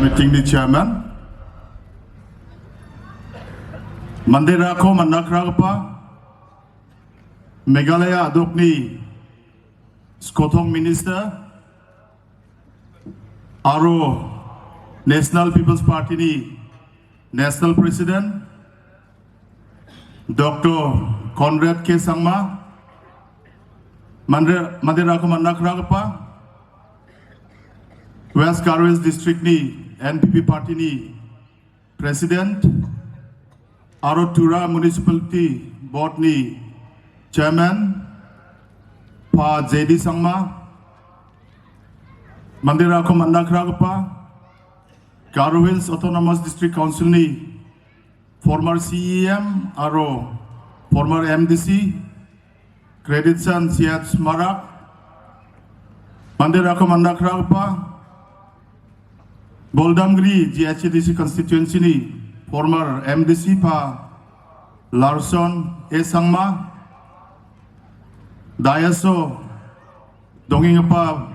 meeting ni chairman Mandira ko mannakragpa Meghalaya adokni Skothong minister Aro National People's Party ni National President Dr. Conrad K. Sangma Mandira ko mannakragpa West Karwis District ni NPP Party ni President Aro Tura Municipality Board ni Chairman Pa JD Sangma Mandira ko mannakragpa Garo Hills Autonomous District Council ni former CEM Aro former MDC Creditsan Siat Smarak Mandira ko mannakragpa Boldamgri GHDC constituency ni former MDC Pa Larson A. Sangma Dayaso Donging pa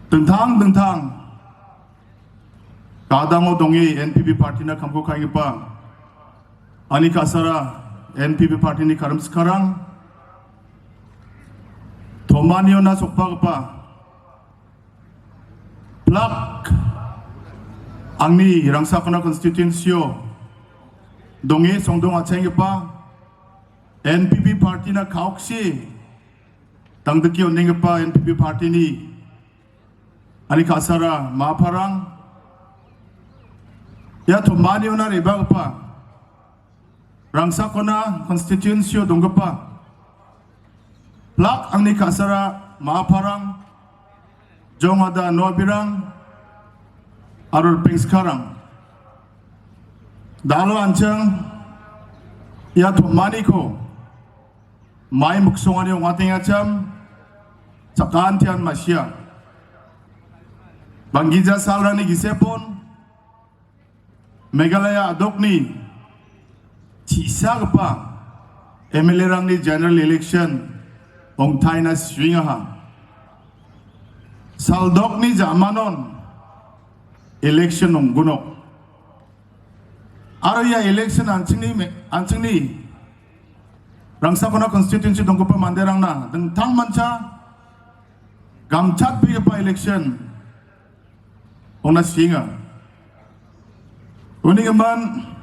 Tentang Kadango Dongi NPP party na kamko kaingi pa Ani kasara NPP party ni karam sekarang Tomanio na sokpa pa Plak Angni Rangsakona constituency Dongi Songdong Achengi pa NPP party na kaokshi Tangdaki oningi pa NPP party ni Ani kasara Maparang Ya Tomanio na riba pa Rangsakona constituency Dongpa Plak Angni kasara Maparang Jongada Nobirang Arul Pingskarang Dalo Anchang Ya Tomani ko Mai Muksongani Wating Acham Sakantian Masya Bangija Salrani Gisepon Meghalaya Adokni Chisagpa MLA Rangni General Election Ong Taina Swingaha Saldokni Jamanon Election Ong Gunok Araya election Anchini Rangsakona constituency Dongpa Manderang na Tang Mancha Gamchat Pigapa election Ona Swinga Uningaman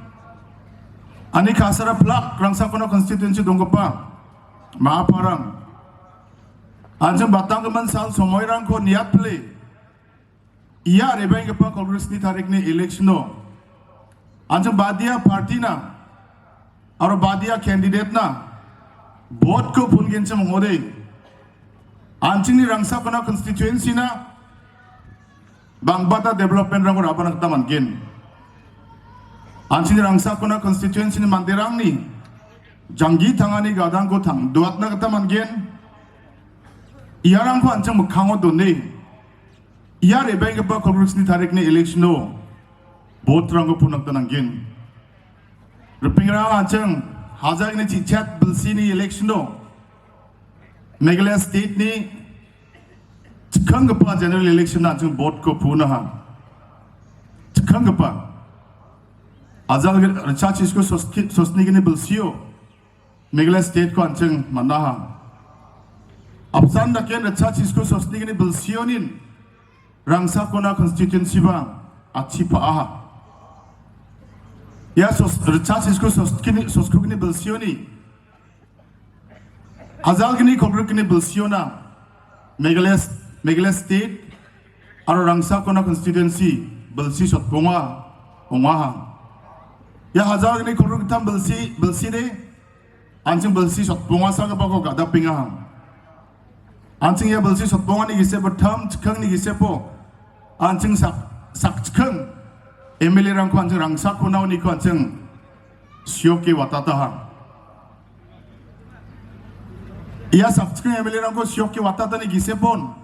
Ani Kasara Plak Rangsakona constituency Dongpa Maaparang Anjang Batanggaman Sal Somoirang ko niat play Iya rebeng pa Congress ni tarik ni election no Anjang Badia party na Aro Badia candidate na Vote ko pungin sa mongode Anjing ni Rangsakona constituency na Bangbata development rang ko rapan nagtaman kin Anjing ni Rangsakona constituency ni Mandirang ni Janggi tangani gadang ko tang Duat na kataman kin Iyarang ko anjang mukhango doni Iya rebeng pa Congress ni tarik ni election no Vote rang ko punak tanangin Rupingrang anjang Hazag ni chichat bilsi ni election no Meghalaya state ni Chikang pa general election na anjang vote ko punaha Chikang pa Azal recharge isko sosni ni bilsiyo Meghalaya state ko anjang manaha Apsan na kaya recharge isko sosni ni bilsiyo nin Rangsakona constituency ba achi pa aha Ya recharge isko soskini bilsiyo ni Azal gini kogruk ni bilsiyo na Meghalaya state Aro Rangsakona constituency bilsi sotponga ongaha Ya hazal gini kogruk tam bilsi ni Anjing bilsi sotponga sa kapako gada pingaha Anjing ya bilsi sotponga ni gisepo tam chikang ni gisepo Anjing sak chikang MLA rangko anjing Rangsakona ni ko anjing Syoki watataha Iya sak chikang MLA rangko Syoki watata ni gisepon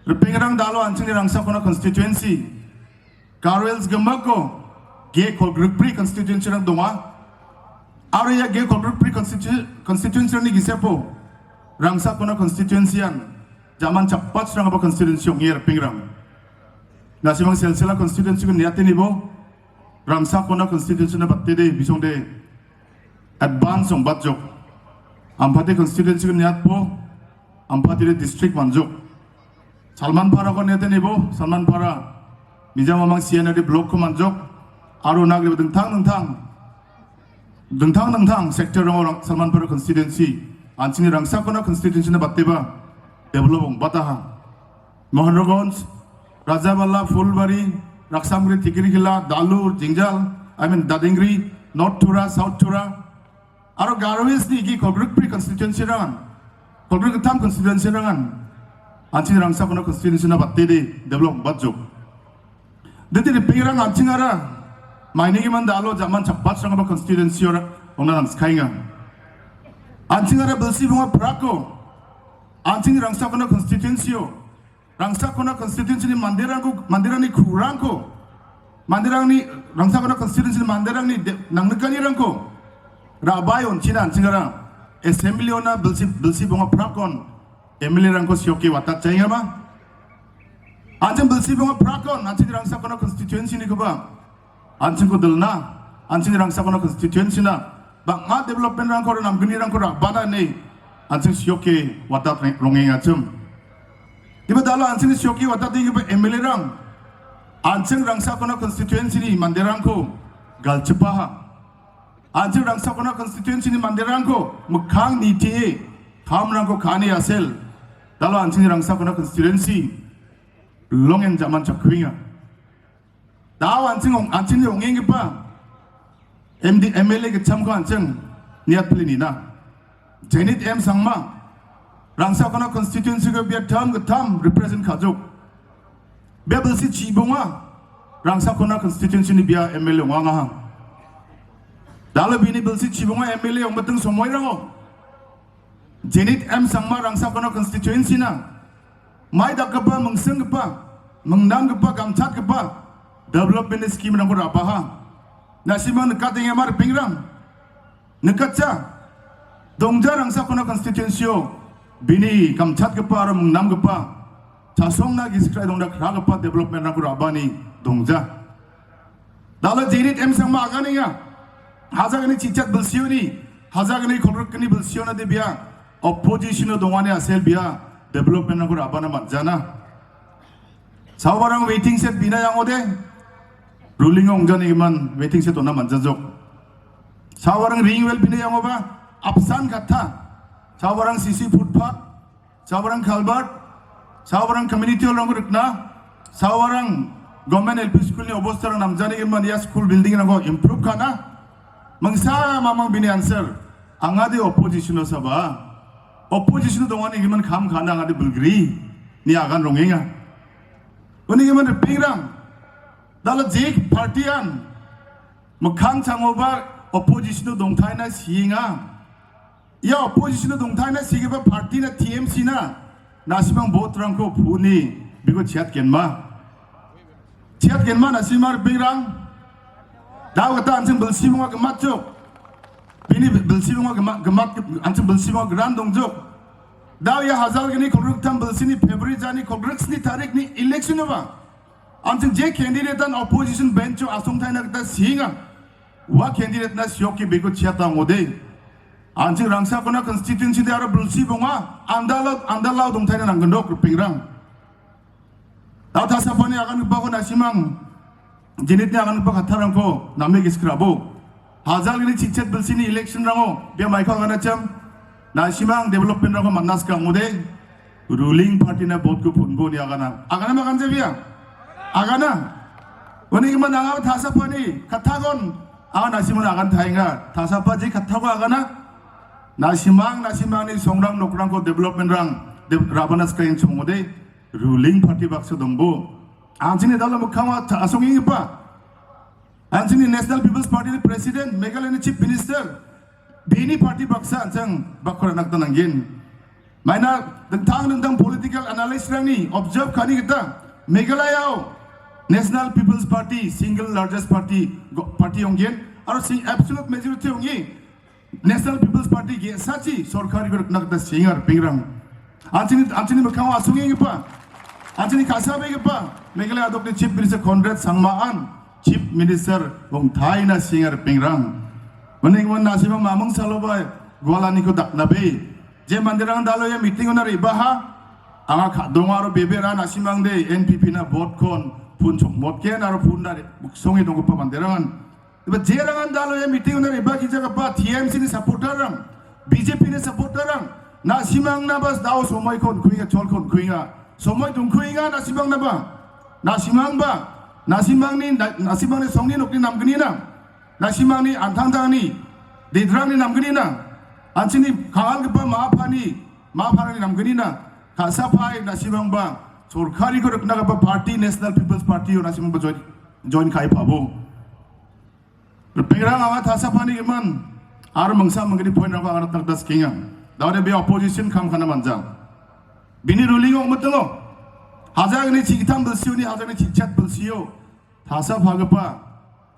Rupingrang dalo anjing ni Rangsakona constituency Carwells Gamako Gay Kolgroup Pre constituency rang donga Aro ya Gay Kolgroup Pre constituency rang ni gisepo Rangsakona constituency an Zaman cepat serang apa constituency yang pingrang 나시방 셀셀라 컨스티튜언시가 니아테니보 랑사코나 컨스티튜언시나 바테데 비송데 advance ong batjok ampate constituency kan niat po ampatire district manjuk salman para kon nete nibo salman para mijama mang cnr block ko manjuk aro nagre dengtang sector rong salman para constituency anchini rangsa kona constituency na batteba develop ong bataha mohanrogons rajaballa fulbari raksamgri tikiri khila dalur jingjal dadingri north thura south thura aro garwes ni ki kolgruk pri constituency rangan kolgruk tham constituency rangan anchini rangsa kona constituency na battede develop batjuk dete de pirang anchingara maini ki man dalo jaman chappat sanga constituency ora ongna nangskainga anchingara belsi bunga prako anchini rangsa kona constituency o rangsa kona constituency ni mandirani kurangko mandirani rangsa kona constituency ni mandirani nangnekani rangko Rabayon China Anchingara Assembly ona belsi bunga prakon Emily rangko sioki watat cahaya ba Anching belsi bunga prakon anching rangsa kona constituency ni kuba anching ko delna anching rangsa kona constituency na bang nga development rangko namgini rangko rabana nei anching sioki watat rongeng achum iba dalo anching sioki watat di iba Emily rang anching rangsa kona constituency ni mandirangko galchepaha anching rangsa kona constituency ni mandirangko mukhang niti thamrangko khani asel dalo anching rangsa kona constituency longen zaman chakringa daw anching ongeng pa MD MLA ke chamko anching niat plinina jenit m sangma rangsa kona constituency ko bia tham represent khajuk bia belsi chibonga rangsa kona constituency ni bia MLA nganga Dalo bini belsi chibunga MLA yang betung somoy rango Jenit M sangma rangsa kono constituency na Mai dakapa mengseng kepa mengnam kepa gamcat kepa development scheme rango rapaha Nasima nekat yang amar pingram nekat ca dongja rangsa kono constituency yo bini gamcat kepa aro mengnam kepa casong na giskrai dongda kra kepa development rango rabani dongja Dalo jenit M sangma agani ya 하자그니 지착 불시오니 하자그니 kolrukni bulsiona de biya opposition dongane asel biya development na kura abana matjana sawarang waiting set bina yang ode ruling ongjani man waiting set ona manjajok sawarang ring well bina yang oba apsan katha sawarang CC footpath sawarang culvert sawarang community hall rukna sawarang government LP school ni obostar namjani man ya school building na ko improve kana Mangsa mamang bini answer angade opposition saba opposition dongani giman kham khana angade bulgri ni agan rongenga uni giman pingrang dala jek partian mukhang changoba opposition dongthai na singa ya opposition dongthai na sigeba party na TMC na nasibang vote rangko phuni bigo chat kenma nasimar pingrang Daw kata anjing belsi bunga gemat jok, bini belsi bunga gemat anjing belsi bunga geran dong jok. Daw ya hazal gini kolruk tam belsi ni February jani kolruk ni tarik ni election apa? Anjing je candidate an opposition bench asung thai na kita singa, wa candidate na siok ki bego ciata ngode. Anjing rangsa kona constituency de aro belsi bunga andalaw dong thai na nanggendok pingrang. Daw tasapani akan bako nasimang. Jenitnya akan berkataran ko namanya giskrabo. Hazal ini cicet bersini election rango biar mereka akan macam nasimang development rango manas kang mude ruling party na vote ko punbo ni agana makan jebia agana. Wani kita nangau thasapa ni katagon agan nasimang agan thainga thasapa ji katago agana nasimang ni songrang nokrang ko development rang rabanas kain chumude ruling party bakso dongbo. Anjini dalam mukhawa asongi pa Anjini National People's Party President Meghalaya Chief Minister Bini Party baksa anjang bakura naktanangin Maina dentang political analyst rani observe kani kita Meghalaya National People's Party single largest party onggen aro sing absolute majority ongi National People's Party ge sachi sorkari ko nakta singar pingrang Anjini mukhawa asongi pa Anjani kasabe gepa Meghalaya adok ni Chief Minister Conrad Sangmaan Chief Minister Wong Thai na singar pingrang Maning wan nasibang mamang salobay Gwalani ko daknabe Je mandirang dalo ya meeting na ribaha Anga kadongaro bebera nasimang de NPP na vote kon Punchok motke naro punda songi dongko pa mandirangan Iba jerangan dalo ya meeting na riba kita kapa TMC ni supporterang BJP ni supporterang nasimang na bas daw somoy kon kuinga chol kon kuinga somoy tung kuinga nasimang na ba nasimang ni songni nokni namgani na nasimang ni antangtang ni dedrang ni namgani na anchini kangal gepa maapani ni namgani na kasapai nasimang ba sorkari ko rukna gapa party National People's Party yo nasimang ba join kai pabo pengrang awa thasapani geman ar mangsa mangani point rang agar tak das kinga daure be opposition kam khana manja bini ruling ong matango hajagni chigitam bulsiuni hajagni chichat bulsiyo thasa phagapa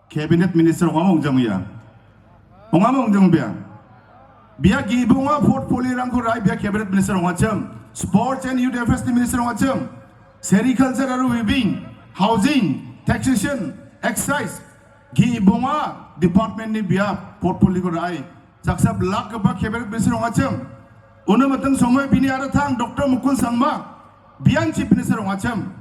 cabinet minister ongam ongjamya biya gibunga portfolio rang ko rai biya cabinet minister ongacham sports and youth affairs minister ongacham sericulture aru weaving housing taxation excise gibunga department ni biya portfolio ko rai jaksab lak ba cabinet minister ongacham Una matang somoy bini arathang Dr. Mukul Sangma biyan chief minister ongacham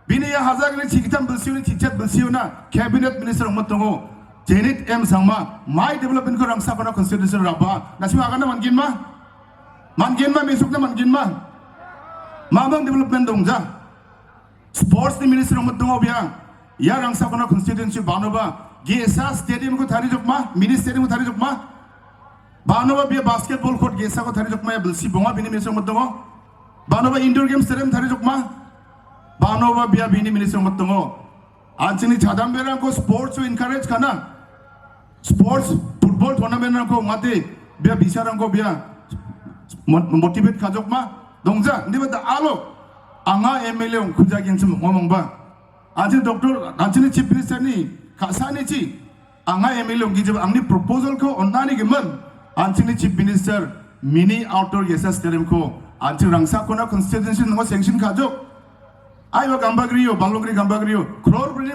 bini ya hazagni chikitam bulsiuni chichat bulsiuna cabinet minister ongmatongo Janet M Sangma my development ko rangsa kono constitution raba nasima agana mangin ma mesukna mangin ma mamang development dongja sports ni minister ongmatongo biya ya rangsa kono constituency banoba gesa stadium ko thari jokma mini stadium ko thari jokma Banova biya basketball court gesa ko thari jokma ya bulsi bonga bini minister matongo Banova indoor game stadium thari jokma Banova biya bini minister matongo anchini chadam berang ko sports to encourage kana sports football tournament rang ko mate biya bisarang ko biya motivate ka jokma dongja ndi bata alo anga MLA ong kuja gensim ngomong ba anchini doctor anchini chief minister ni kasani chi anga MLA ong gijab angni proposal ko onnani geman Anchini chief minister mini outdoor gesa stadium ko anching rangsa kona constituency ngo sanction kajok ayo gambagriyo banglongri gambagriyo crore bini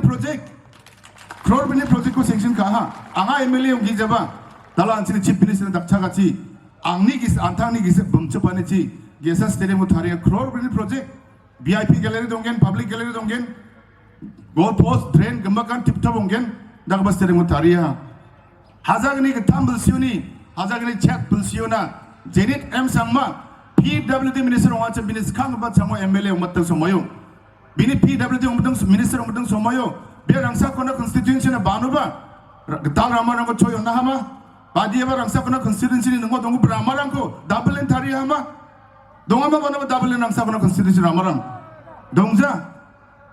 project ko sanction kaha anga MLA ong gijaba dala anchini chief minister dakcha gachi angni gis antangni gis bumchapani chi gesa stadium ko thari crore bini project VIP gallery donggen public gallery donggen goal post drain gambakan tip top donggen dagba stadium ko thariya hazagni tambul siuni Hazagni chat bulsiona Janet M Sangma PWD minister ongacham binis khang ba chango MLA ongmatang somoyo bini PWD ongmatang minister ongmatang somoyo be rangsa kona constituency na banuba dal ramarang ko choyo na hama badiya ba rangsa kona constituency ni ngo dongu bramarang ko double en thari hama dongama banaba double en rangsa kona constituency ramarang dongja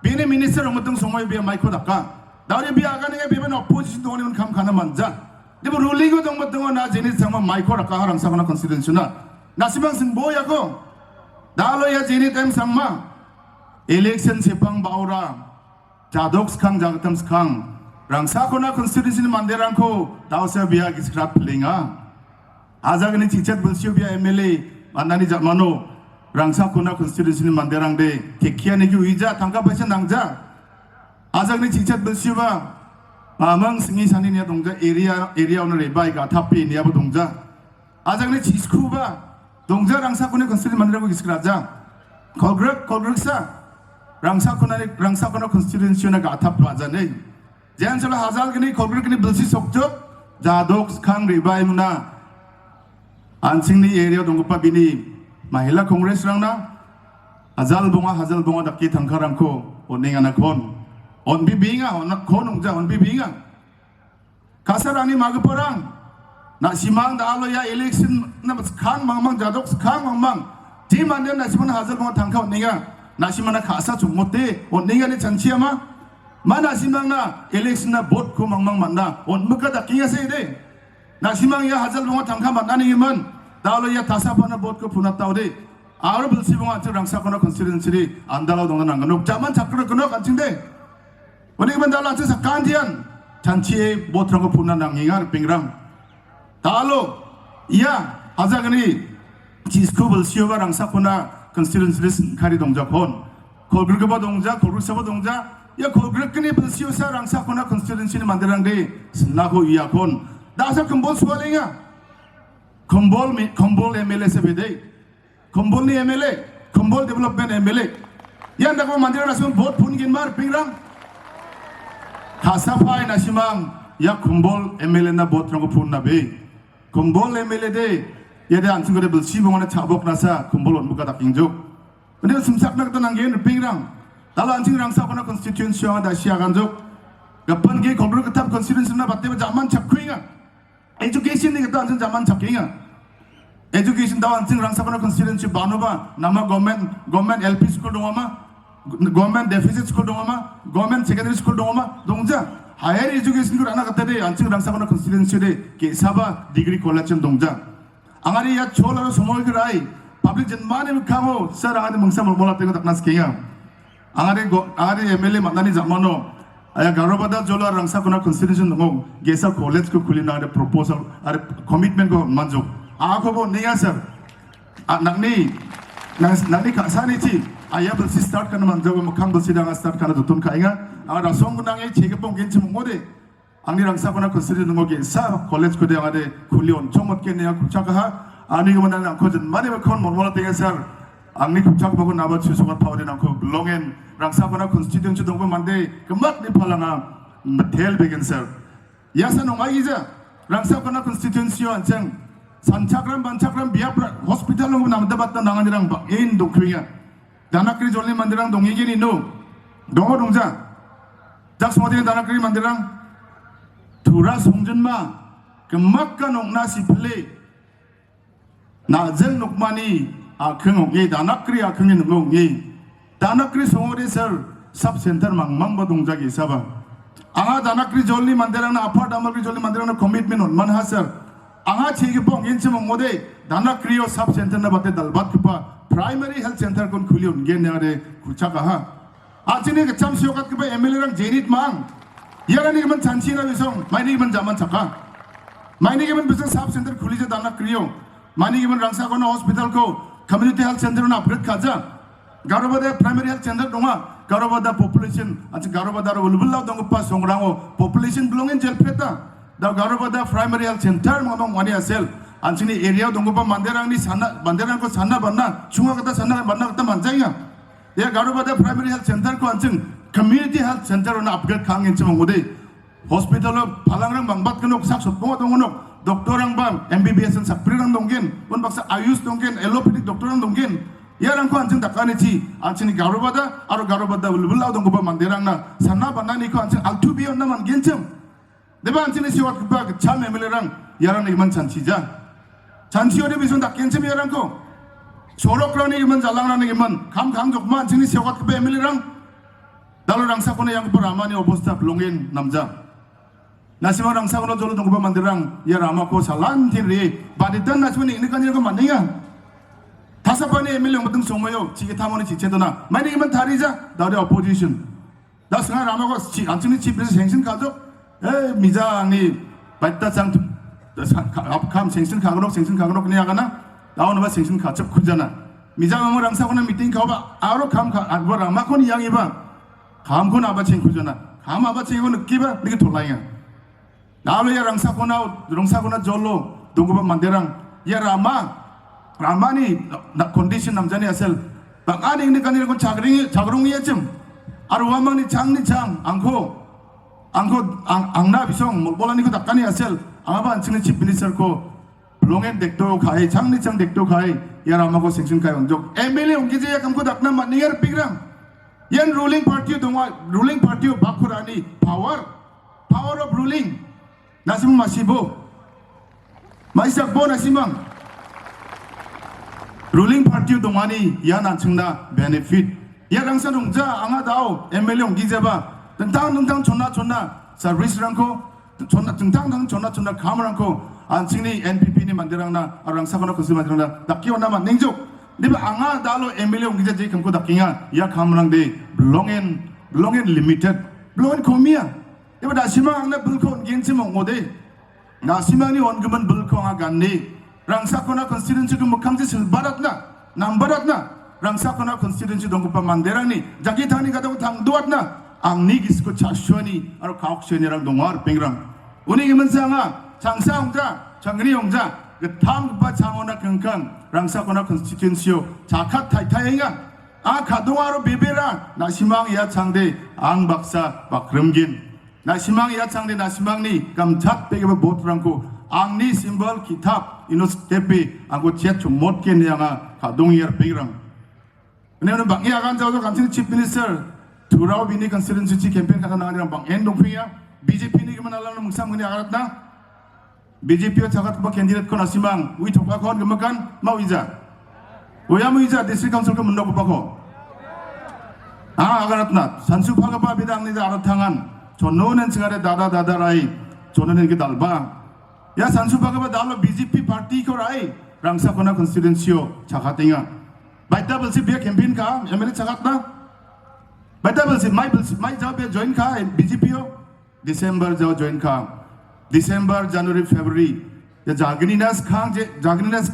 bini minister ongmatang somoyo be maiko dakka dauri bi agani be ben opposition dongni un kham khana manja Di ruling ko tong matong na jenis sama maiko rakaharang sa kana constitution na nasibang simboya ko dalo ya jenis tem sama election sepang baura jadoks kang jagatams kang rangsa kona constitution manderang ko tausa biya giskrap linga azagni chichat bulsio biya MLA andani jamano rangsa kona constitution manderang de kekiani ki uija tangka paisa nangja azagni chichat bulsio ba Mamang singi sani niya dongja area ono rebai ka tapi niya bo dongja ajagni chiskuba dongja rangsa kone constitution mandira ko giskraja kolgrek rangsa kona constitution na ka thap raja nei jan sala hazal gni kolgrek ni bilsi sokjo jadok khang rebai muna ansing ni area dongpa bini mahila congress rangna hazal bonga dakki thangkarang ko oninga na kon on bibinga on konungja on bibinga kasarani magaporang na simang da alo ya election na khang mangmang jadok khang mangmang ti manden na simana hazal mo thangka oninga na simana khasa chungmote oninga ni chanchiama mana simang na election na vote ko mangmang manna on muka da kinga se de na simang ya hazal mo thangka manna ni man da alo ya tasa pana vote ko phuna tawde aro bilsi bonga rangsa kono constituency andalo dongna nangano jaman chakro kono kanchingde Wani bandala tu sakandian chancie botrang ko puna nangingar pingrang talo iya hazagani chisku bulsiyo ba rangsa kona constituency kari dongjakon 골그르바 동자 골그르사바 동자 야 골그르크니 불시오사 랑사코나 컨스티튜션이 만들었는데 나고 이야콘 나서 근본 수월이야 건볼 MLA 세베데 건볼니 MLA 건볼 데벨롭먼트 MLA 야 나고 만들어놨으면 보트 분긴 말 빙랑 가사파이 나시망 야 건볼 MLA 나 보트라고 분나베 건볼 MLA 데 얘들 안 친구들 불시봉하는 차복 나사 건볼 온무가 다 빙족 근데 숨삭나던 한게는 빙랑 달라 안칭 랑사코나 컨스티튜션이 다시 아간족 몇번 게 거부를 그탑 컨스티튜션나 받대면 잠만 잡고잉아 에듀케이션이 그때 안칭 잠만 잡고잉아 에듀케이션 다 안칭 랑사코나 컨스티튜션 바노바 나마 gọọmenti LP 스쿨 동아마 gọọmenti 데피시트 스쿨 동아마 gọọmenti 세컨더리 스쿨 동아마 동자 하이어 에듀케이션 그 하나 갖다대 안칭 랑사코나 컨스티튜션에 게사바 디그리 콜레지 동자 angari ya chola somol gerai public janmane mukamo sir angade mungsa molmola tengo taknas kenga angade MLA mandani zamano aya garobada jola rangsa kona constitution ngo gesa college ko kulina ade proposal ade commitment ko manjo ako bo niya sir nagni kasani chi aya bel start kana manjo ko mukhang bel sidang start kana dutun kainga angara songgunang e chegepong genchi mongode angni rangsako나 컨스티튜션 거기 사 콜레지 코데 아데 쿨리온 총못게 내가 국차가 아니 그만 난 코전 많이 건 몰몰아 되겠어 angni 국차가 보고 나버 추소가 파워데 나고 롱엔 rangsako나 컨스티튜션 동부 만데 그막 니 팔랑아 텔 베겐서 야사 농아이자 rangsako나 컨스티튜션 안창 산차그람 반차그람 비압 호스피탈 농부 남다 봤다 나간이랑 인 도크이야 다나크리 졸리 만데랑 동이기니 노 동어 동자 작스모데 다나크리 만데랑 Tura songjunma kemakkan oknasi pele nazen nokmani akheng oge danakri akheng nongi danakri songore sir sub center mangmang badongjagi saba anga danakri jolni manderang na apa damakri jolni manderang na commitment on man hasar anga chege pong inche mongode danakri o sub center na bate dalbat kupa primary health center kon khuli onge nare kuchaka ha achine ke cham siokat kupa MLA rang jenit mang यारानी के मन चांची ना विसों मायने के मन जामान चका मायने के मन बिजनेस साफ सेंटर खुली जा दाना क्रियो मायने के मन रंगसा को ना हॉस्पिटल को कम्युनिटी हेल्थ सेंटर ना अपग्रेड खाजा गारोबादा प्राइमरी हेल्थ सेंटर दोंगा गारोबादा पॉपुलेशन अच्छा गारोबादा रो बुलबुलाव दोंगा पास सोंगरांगो पॉपुलेशन बिलोंग इन जेल प्रेता दा गारोबादा प्राइमरी हेल्थ सेंटर मोंग वानी असेल अंचनी एरिया दोंगा पा मंदिरांग नी साना मंदिरांग को साना बनना चुंगा कता साना बनना कता मंजाइया या गारोबादा प्राइमरी हेल्थ सेंटर को अंचन community health center on upgrade kang in chama ngode hospital phalangrang bangbat kanok sak sopong dongonok doktorang bam MBBS and saprang donggen un baksa ayus donggen allopathic doktorang donggen yarang ko anjing dakani chi anchini garobada aro garobada bulbulaw donggo ba manderang na sanna banani ko anching altubi on naman genchem deba anchini siwat ba cham MLA rang yarang ni man chanchija chanchiode bison dak genchem yarang ko sorokrani man jalangrani man kham jokma anchini siwat ba MLA rang Dalu rangsakono yang peramani oposta pelongin namja. Nasima rangsakono jolo tunggu mandirang ya ramako salan tinri. Baditan nasima ini kan yang kemaniya. Tasapani MLA yang betung somoyo ciki tamoni cicetona. Maini iman tarija dari opposition. 다 승하 라마고 안치니 집에서 생신 가족 미자 니 바이타 장 앞감 생신 가그록 그냥 하나 나오는 바 생신 가첩 크잖아 미자 마모랑 사고는 미팅 가봐 아로 감 아버랑 마코니 양이 봐 감고 나바 챙크잖아 감 아바 챙고 느끼봐 이게 돌라이야 나로 야랑 사고나 롱사고나 절로 동고바 만데랑 야 라마니 나 컨디션 남자니 아셀 방안에 있는 거 아니라 자그롱이야 좀 아루와망니 장니 장 angko angna bisong bolani ko dakani asel angaba anchini chief minister ko longen dekto khai 장니 장 dekto khai yarama ko section khai onjok MLA ongije yakam ko dakna maniyar pigram yan ruling party bakurani power of ruling nasim masibo maisak bo nasimang ruling party dongani yan anchungna benefit ya rangsa dongja anga dao MLA ong기제바 tentang 존나 service rangko tentang 존나 감랑ko 안칭니 NPP ni mandirangna rangsa kono kusi mandirangna dakkiwana man ningjuk diba anga dalo MLA ong기제 je kamko dakkinga ya kamrang de belongin limited belongin komia diba dasima angna bulko onggensi mongode nasimani ongeman bulko anga ganni rangsa kono constituency ko mukhangji silbaratna nambaratna rangsakona constituency dongpa manderangni jagithani kadang thang duatna angni gisko chashwani aro kaoksheni dongar pengrang unigi mensanga 장사 홍자 장근이 홍자 그 탐과 장원나 경kan rangsakona constituency 자카 타이타이가 아 가동하로 베베라 나시망 이야 창대 ang baksa bakremgin nasimang iya changde nasimangni kamchat pegeba botrangko angni simbol kitab inos tepe angko chat chumot ke nianga kadong yer pegrang ne bangya agan jaw kamsin chief minister turao bini constituency campaign kata nangan bang endong pia BJP ni gimana lang mungsam ngani agaratna BJP jagat ba candidate ko nasimang wi thokpa kon gemakan mauija oya muija district council ko mundok pa ko agaratna sansu phagapa bidang ni aratangan jononen singare dada rai jononen ke dalba ya sansu phagapa dalo BJP party ko rai rangsakona constituency jagatinga baita belsi bia campaign ka MLA jagatna baita belsi mai jabe join ka BJP December jaw join ka December January February ya jagninas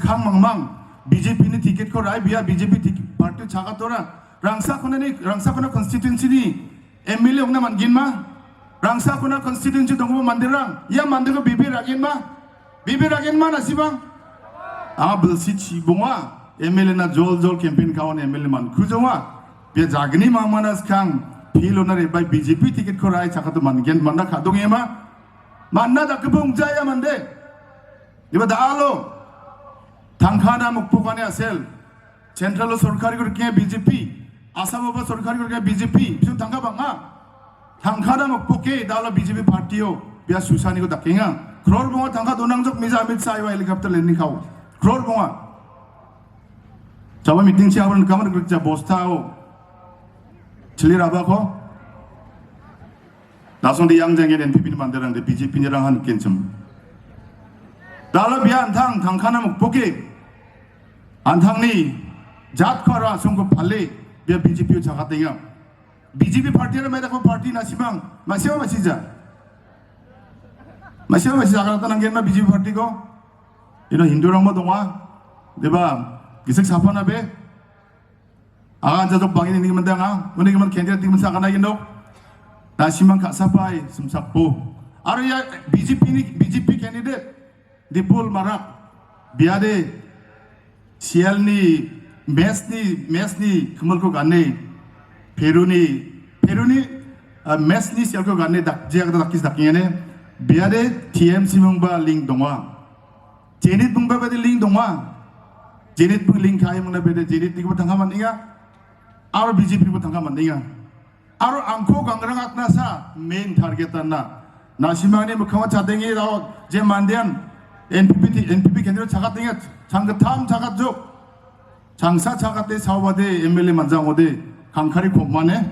khang mangmang BJP ni ticket ko rai bia BJP party jagatora rangsakona constituency ni MLA ongna mangin ma rangsakona constituency dongbo mandirang ya mandirgo bibi ragin ma nasibang belsi chibonga MLA na jol campaign kawan MLA man kujonga bia jagni mangmanas khang pilona re bai BJP ticket ko rai jagato mangin manna kadong ema manna da kebong jaya mande iba daalo tangkhana mukpokane asel central sorkari ko ke BJP 아사모바 सरकारी को BJP 비좀 당가 방아 당가다 먹보게 달라 BJP 파티요 비아 수산이 거 닥갱아 크롤 봉아 당가 도낭적 미자 아밋 사이와 헬리콥터 랜딩 카우 크롤 봉아 자바 미팅 시합은 가면 그렇자 보스타오 질리라바고 나송대 양장에 NPP를 만들었는데 BJP랑 하는 겐좀 달라 비아 안탕 당가나 먹보게 안탕니 잣커라 송고 팔리 biar BJP jagat dengar BJP party ada mereka party nasibang masih jagat nanggen ma BJP party ko ino Hindu orang madonga deba gisek sapa na be agan jadok bangin ini mendanga muni giman candidate giman sakana indok nasimang kak sapai sumsakpo aro ya BJP candidate dipul marak biade sialni mesni kemal ko ganne peruni mesni sial ko ganne dak je agda dakis dakingene biade TMC mungba link dongwa jenit mungba bade link dongwa jenit bung link kai mungna bade jenit dik batang haman inga aro BJP batang haman inga aro angko gangrang atna sa main target anna nasimani mukhawa chadengi raw je mandian NPP kendro jagat inga 장가탐 자gatjo 장사 자가대 사와대 MLA 만장오대 강카리 곰만에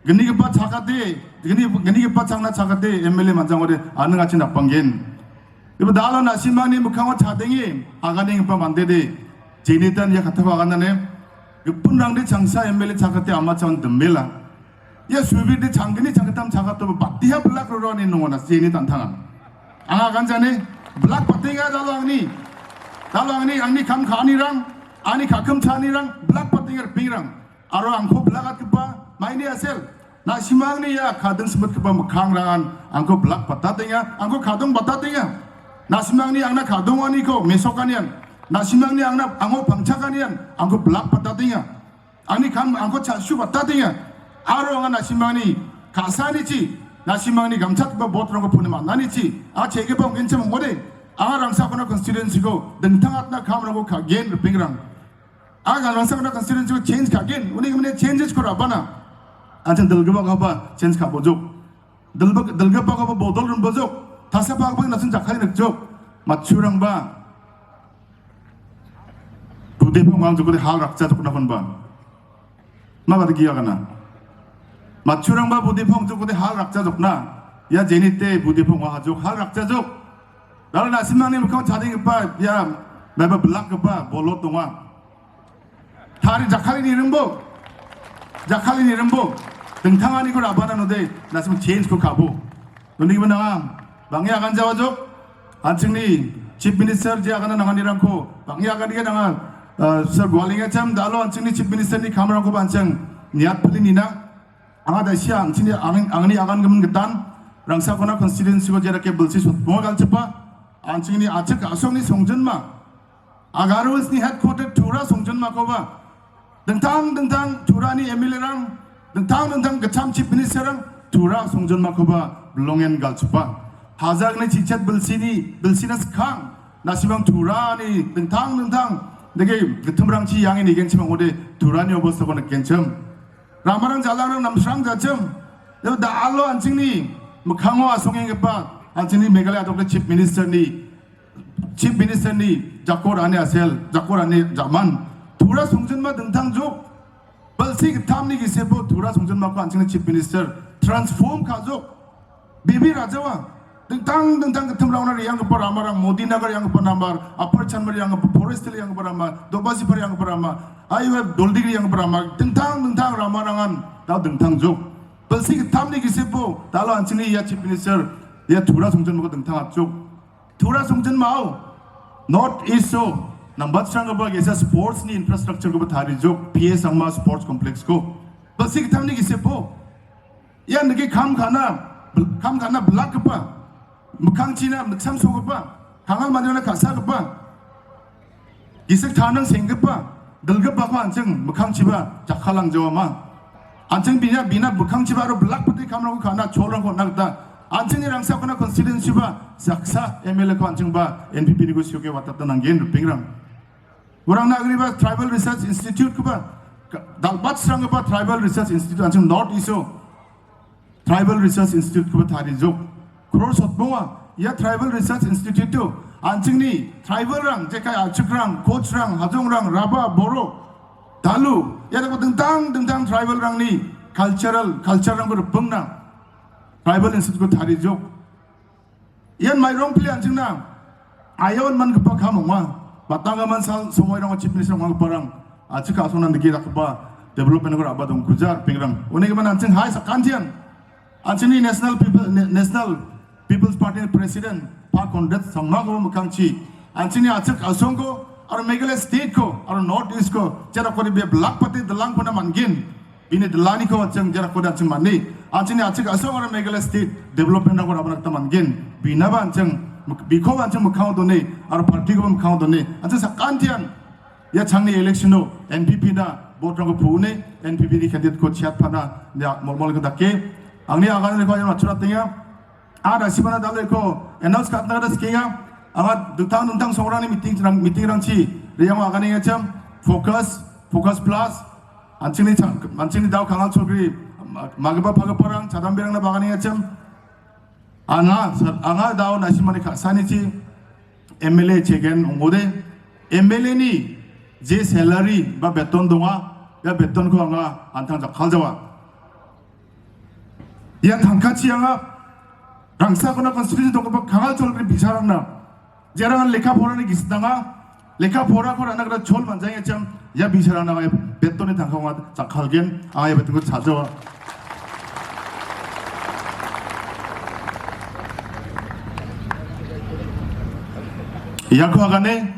근니게빠 자가대 근니게빠 장나 자가대 MLA 만장오대 아는 같이 나빵겐 이거 나라 나시마니 무강와 자댕이 아가닝빠 만데대 제니단 야 같아 와간다네 육분랑대 장사 MLA 자가대 아마चा원 덤벨라 야 수비대 장근이 장가탐 자가또 바티야 블락 로라니 농어나 제니단 탕한 앙아간자네 블락 바티가 달랑니 angni kam khanirang ani kakam chanirang black patingar pingrang aro angko black atba maini asel na simang ni ya kadang sebut kepa mekhang rangan angko black patatinga angko kadong patatinga na simang ni angna kadong ani ko mesokanian na simang ni angna ango pangchakanian angko black patatinga ani kam angko chasu patatinga aro anga na simang ni kasanichi na simang ni gamchat ba botrong ko punema nanichi a chege bang gencham ngode anga rangsakona constituency ko dengtangatna kamrago kagen pingrang aga rangsakona constituency ko change kagen uni gimne changes ko rabana ajan dalgaba gaba change ka bojok dalgaba gaba bodol run bojok tasapa gaba nasun jakhali nakjok matchurang ba budepong ang jokode hal rakja jokna kon ba mabad giyagana matchurang ba budepong jokode hal rakja jokna ya jenite budepong wa jok hal rakja jok lalu nasimangni mukhang chading kepa ya meba belak kepa bolot donga Tari jakhali ni rembo dengtangani ko rabana node nasim change ko kabo noni gimana bangya akan jawajok anchingni chief minister je akan nangani rangko bangya akan dia nangan Sir Gwalinger cham dalo anching ni chief minister ni kamera ko anchang niat pili nina anga dasia anching ni angani agan gemen getan rangsa kona constituency ko jera ke bulsi sut mogal cepa anching ni achak asong ni songjen ma agarwis ni headquarter tura songjen ma ko ba dentang tura ni MLA rang dentang gacham chief minister rang tura songjen ma ko ba belongen gal cepa hazak ni chichat bulsinas khang nasibang tura ni dentang 내게 그틈랑치 양이 니겐치만 오데 두라니 오버스거나 겐첨 라마랑 잘라랑 남스랑 자첨 여 나알로 안칭니 뭐 강화와 송행게빠 안칭니 메갈레 아독레 칩 미니스터니 자코르 안에 아셀 자코르 안에 자만 두라 송전마 등탕족 벌시 탐니 기세보 두라 송전마고 안칭니 칩 미니스터 트랜스폼 가족 비비 라자와 dentang ketem rauna yang ke paramar Modi Nagar yang ke paramar Upper Chanmar yang ke Forest yang ke paramar Dobasi par yang ke paramar ayu Doldigri yang ke paramar dentang ramarangan dah dentang jok belsi tamni gisepo dalo anchini ya chief minister ya thura songjen mo dentang achok thura songjen mau not is so number strang ba gesa sports ni infrastructure ko thari jok PS Angma sports complex ko belsi tamni gisepo ya ngi kham khana black pa mukangchina muksam sogpa kangal manjona kasagpa gisak thanang sengpa dalgpa ko anchang mukangchiba jakhalang jawama anchang bina mukangchiba ro black pati kamrang ko khana chorang ko nagda anchang rang sakona constituency ba saksa MLA ko anchang ba NPP ni ko syoke watata nanggen pingram urang nagri ba tribal research institute ko ba dalbat strang ba tribal research institute anchang north iso tribal research institute ko ba thari jok Kror Sotbonga, ya Tribal Research Institute tu, anjing ni tribal rang, jekai acuk rang, coach rang, hajong rang, raba, boro, dalu, ya dapat tentang tribal rang ni culture rang berpeng na, Tribal Institute ko thari jok. Yan mai rong pili anjing na, ayawan man kepak hamongwa, batang man sal semua orang chief minister orang parang, acuk asunan degi rakba development ko raba dong kujar pingrang, unik man anjing hai sakantian, anjing ni National People's Party President Park Congress Sangmago Mukangchi Anchini Achak Asongo or Meghalaya State ko or North East ko Jara Kodi be Black Party Dalang Pona Mangin Bini Dalani ko Achang Jara Koda Achang Mani Anchini Achak Asong or Meghalaya State Development ko Rabanakta Mangin Binaba Achang Biko Achang Mukang Doni or Party ko Mukang Doni Achang Sakantian Ya Changni election no NPP na vote ko Pune NPP ni candidate ko Chat Pana ya Molmol ko Dake Angni Agan ko Ayam Achuratinga ada sibana dalil ko announce katna ada skinga amat dutang songrani meeting rangchi riyang agani ngacham focus plus anchini daw kangal chogri magba pagaparang chadamberang na bagani ngacham anga daw nasimani sanichi MLA chegen ongode MLA ni je salary ba beton donga ya beton ko anga antang jakhaljawa ya tangkachi anga Rangsakona constitution to ko kangal chol ri bisarang na jarang lekha phora ni gisdanga lekha phora ko rana kra chol manjang cham ya bisarang na betone tangkong jakhalgen aya beton ko chajawa yakho agane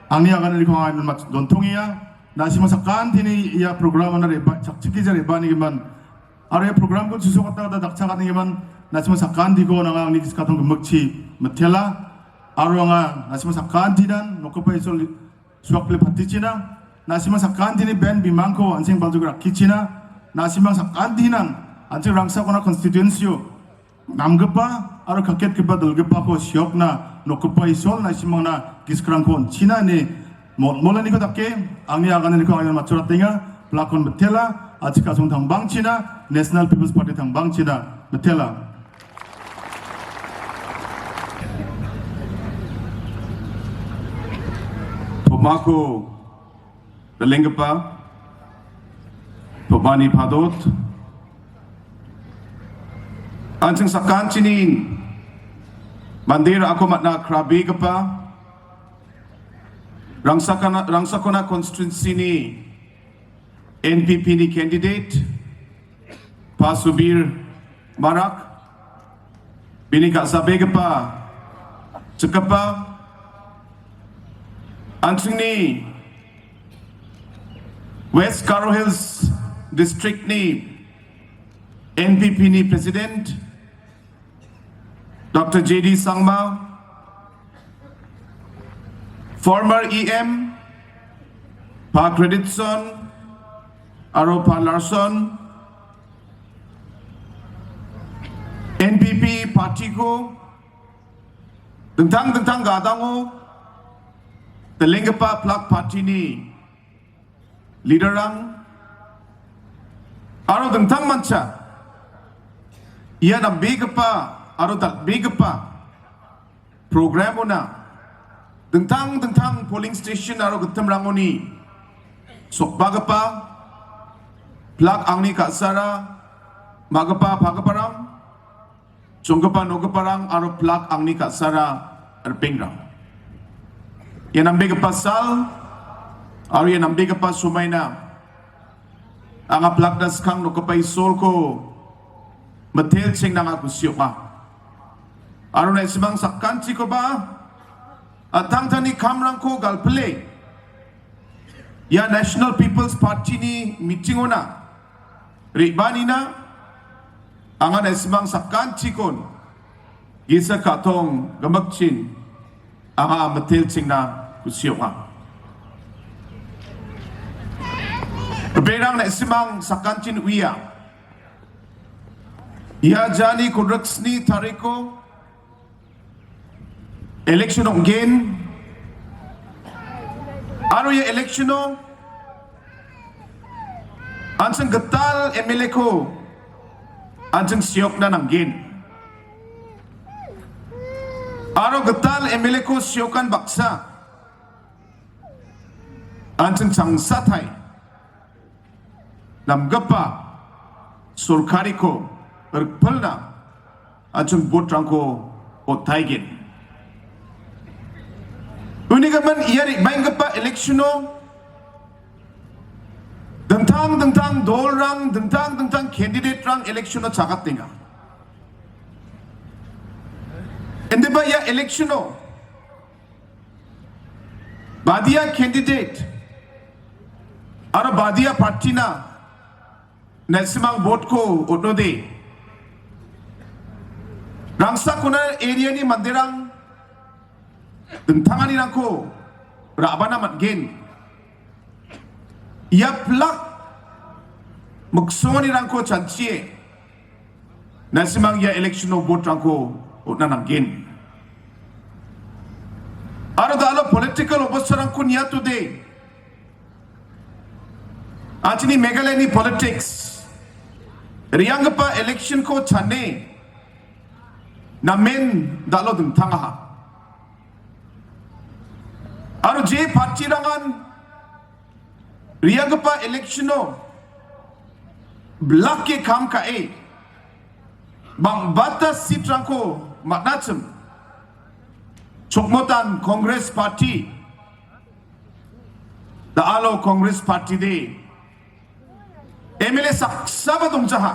angni agane ri khong mat dontongiya nasima sakan thini ya program na re chakchiki jare bani giman are program ko chuso kata dakcha gani giman nasima sakan digo nanga ni diskatong gumukchi matela arwanga nasima sakan dinan nokopai sol suakle patichina nasima sakan dini ben bimangko ansing baljugra kichina nasima sakan dinan ansing rangsakona constituency namgepa aro kaket kepa dolgepa ko siokna nokopai sol nasimana giskrangkon china ni molani ko dakke angni agane ko ayon machuratenga plakon matela achika song tangbang china National People's Party tangbang china matela Pemako Belengapa Pebani Padot Anjing sakan chinin Mandir ako matna krabi kapa Rangsakona constituency ni NPP ni candidate Pasubir Marak Binika sabi kapa Cekapa Anjing ni West Garo Hills District ni NPP ni President Dr. J.D. Sangma, former EM Pa Creditson, Aro Pa Larson, NPP party ko, dentang gadango, Telengapa Plak Party ni leaderang, Aro dentang manca, ia na big pa, Aro tak big pa, program mo na, dentang polling station aro gutem rangoni, sok bagapa, plak angni kasara, magapa pagaparang, Sungkapa nogaparang aro plak ang ni kasara erpingrang. Yan ang biga pasal, aro yan ang biga pas sumay na. Ang plak das kang nokapay sol ko, matil sing nang agusyo ka. Aro na isimang sakansi ko ba? At tangtani kamrang ko galpele. Ya National People's Party ni meeting na. Ribani na. Ang isimang sakansi kon, gisa katong gamagchin, ang matil sing na kusyo ka. Berang na isimang sakancin uya. Iya jani kudraksni tariko, election of gain. Ano yung election o? Ansang gatal MLA ko, ansang siyok na ng gain. Ano gatal MLA ko siyokan baksa. Ansang sangsatay. Namgapa, surkari ko, erpal na, ansang botrang ko o taigin. Unigaman iyari, maingapa eleksyon o, dentang dolrang, dentang candidate rang eleksyon o sakat tinga. Hindi ba ya eleksyon o? Badia candidate, ara badia party na, nasimang vote ko utno de. Rangsa ko na area ni mandirang, dentangan ni ko, raba na matgin. Ia plak, magsongan ni ko chansiye, nasimang ya election o vote ko utna nanggin. Aro dalo political opposite ko niya today. Achini Meghalaya ni politics. Riyang pa election ko chane. Namen dalo dentanga ha. Aro je party rangan riyang pa election no block ke kam ka e bang batas seat rangko matnacham chokmotan Congress party the alo Congress party de MLA saksaba dumjaha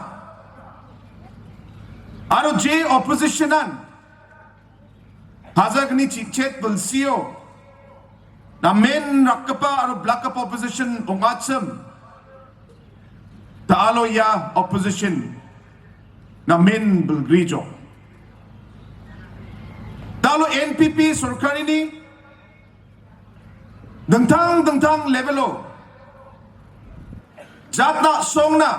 aro je oppositionan hazagni chichet bulsio na men rakapa aro black up opposition ungatsam taalo ya opposition na men bulgrijo taalo NPP surkari ni dentang levelo jatna song na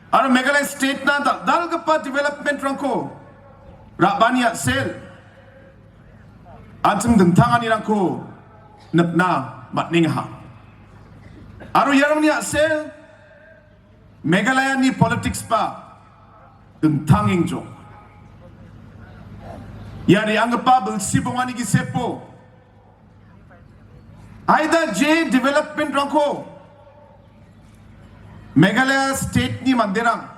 aro Meghalaya state na dalgapa development rangko rabani at sel atsang dentangan ni rangko na matning ha. Aro yaram niya sel Meghalaya ni politics pa dentanging jo. Yari ang pa bulsibongan ni gisepo. Aida J development rangko Meghalaya state ni mandirang.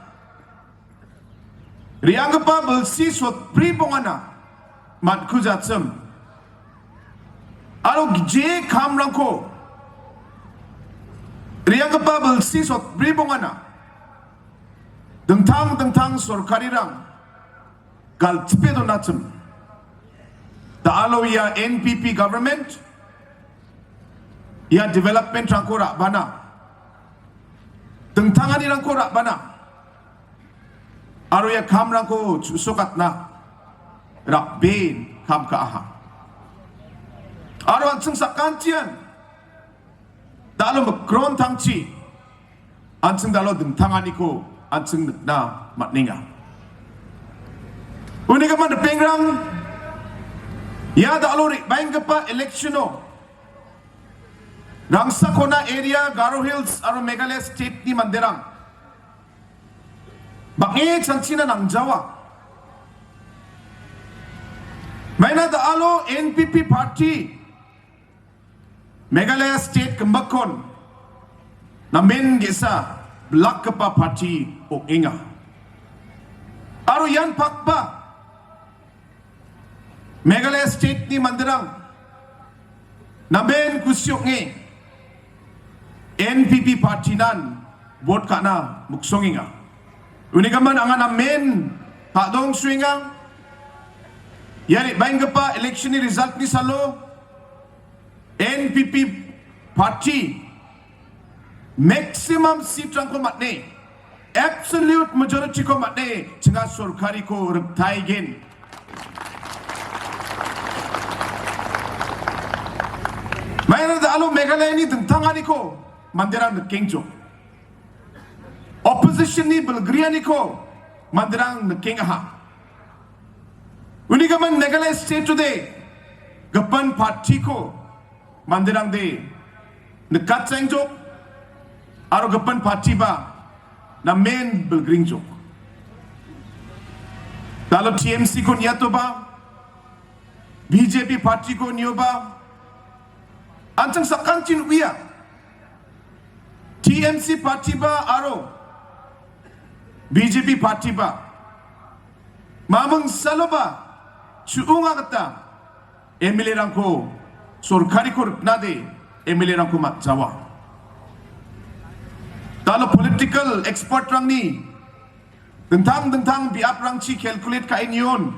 Riyang pa bulsi sot pribongan na matkujatsam. Aro je kamrang ko riyang pa bulsi sot bribongan na dentang sorkari rang galtpedo natsum taalo ya NPP government ya development rang ko ra bana 등탕한이랑코 라바나 아로야 감랑코 주소갔나 락베인 감가아하 아로 안층 삭간지안 달로 뭐 그런 당치 안층 달로 등탕한이고 안층 늑나 맞닝아 우리가 만 뱅랑 야 달로리 바잉가파 엘렉션노 랑사코나 에리아 가로 힐스 아로 메갈레 스테이트 니 만데랑 bakit sanchina ng Jawa? May nadaalo NPP party Meghalaya State Kambakon na men gisa Black pa party o inga. Aro yan pakba Meghalaya State ni Mandirang na men kusyok ngi NPP party nan bot ka na muksong inga. Unigaman ang anamen kadong swingang yani baing pa election ni result ni salo NPP party maximum seat rang ko matne absolute majority ko matne chinga sorkari ko ragtai gen mayroon na alo Meghalaya ni tangani ko mandirang nagkengjo opposition ni Bulgaria ko mandirang nagkengaha unigaman Meghalaya state today gapan party ko mandirang de nagkatsangjo aro gapan party ba na main Bulgaringjo dalo TMC ko niya to ba BJP party ko niyo ba ansang sakantin uya TMC party ba aro BJP party ba mamang saloba suunga kata emilirang ko sorkari ko nade emilirang ko matjawa talo political expert rang ni dentang biap rang chi calculate kain yun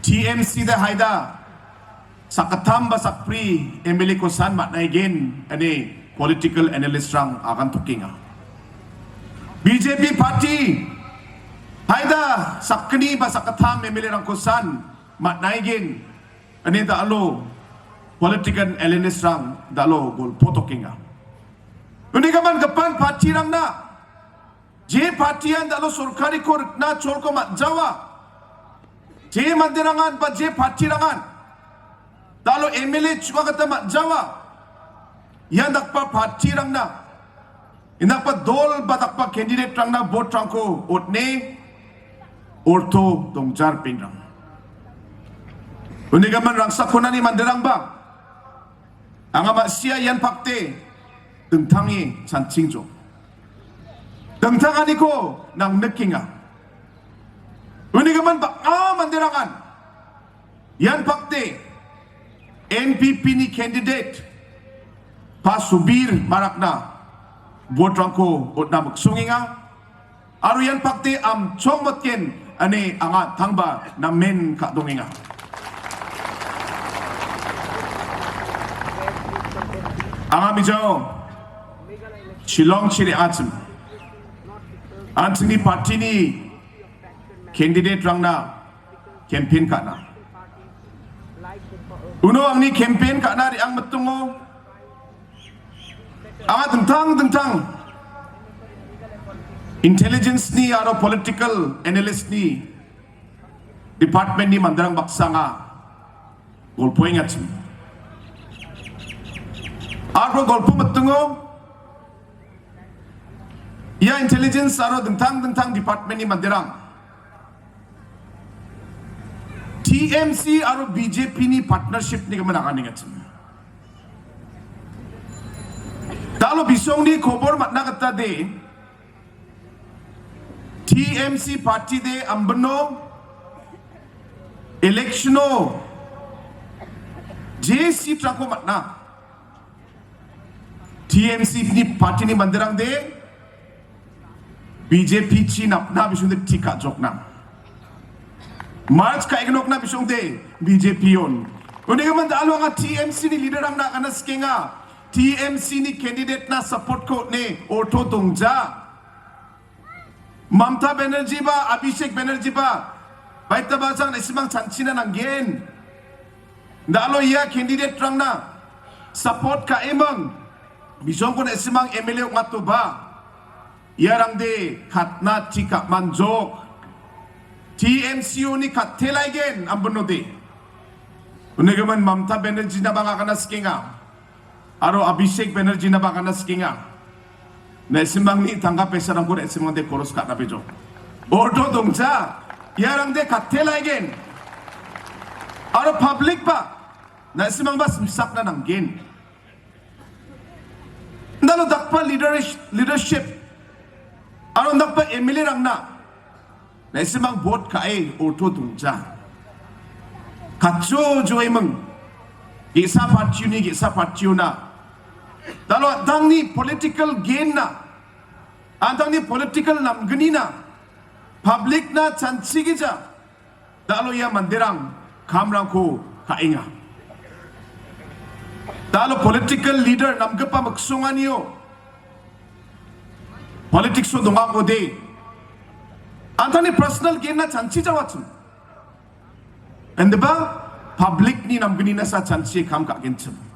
TMC da haida sakatam ba sakpri emili ko san mat na again ani political analyst rang akan tukinga BJP party haida sakni ba sakatam emilirang kusan matnaigin ani dalo political analyst rang dalo gol potokinga undi kaman gapan party rang na je party an dalo sorkari ko na chorko matjawa je mandirangan ba je party rangan dalo emile chwa kata matjawa yan dakpa party rang na inakpa dol batakpa candidate rang na vote rang ko otne orto dongjar pingrang unigaman rang sakona ni mandirang ba ang ama siya yan pakte tengtangi sanchingjo tengtangani ko nang nekinga unigaman ba mandirangan yan pakte NPP ni candidate pasubir marakna vote rang ko ot na magsunginga aro yan pakte am chongmotken ane anga tangba na men ka donginga anga mijaw Shillong chiri atsum ni party ni candidate rang na campaign ka na uno ang ni campaign ka na ri ang matungo anga dentang intelligence ni aro political analyst ni department ni mandarang baksa nga golpo ingat aro golpo matungo ya intelligence aro dentang department ni mandarang TMC aro BJP ni partnership ni kamanakan ingat dalo bisong ni kobor matna kata de TMC party de ambano electiono JC trako matna TMC ni party ni mandirang de BJP chi napna bisong de tika jok na March ka ignok na bisong de BJP yon undi ka man dalo nga TMC ni leader ang nakanas kenga TMC ni candidate na support ko ni Ortho Tungja. Mamta Banerjee ba, Abhishek Banerjee ba, baita ba sang nasimang chanchi na nanggen. Dalo iya candidate rang na support ka emang. Bisong ko na isimang MLA nga to ba. Iya rang de katna chika manjok. TMCU ni kattelaigen ang bunodi. Unegaman Mamta Banerjee na baka kanas kinga. Aro Abhishek Banerjee na baka kanas kinga. Naisimbang ni tanggap pesarang ko naisimbang de koros ka na pejo. Ortho Tungja, yarang de kattelaigen. Aro public pa, naisimbang ba simsak na nanggin. Nalo dakpa leadership. Aro dakpa MLA rang na. Naisimbang vote ka Ortho Tungja. Katso joy meng. Gisa partiu ni gisa partiu na. Dalo adang ni political gain na, adang ni political namgani na, public na chansi gija, dalo ya mandirang kamrang ko kainga. Dalo political leader namgapa magsungan niyo, politics so dunga ko de, adang ni personal gain na chansi jawatsun. And ba public ni namgani na sa chansi kam ka ginchum.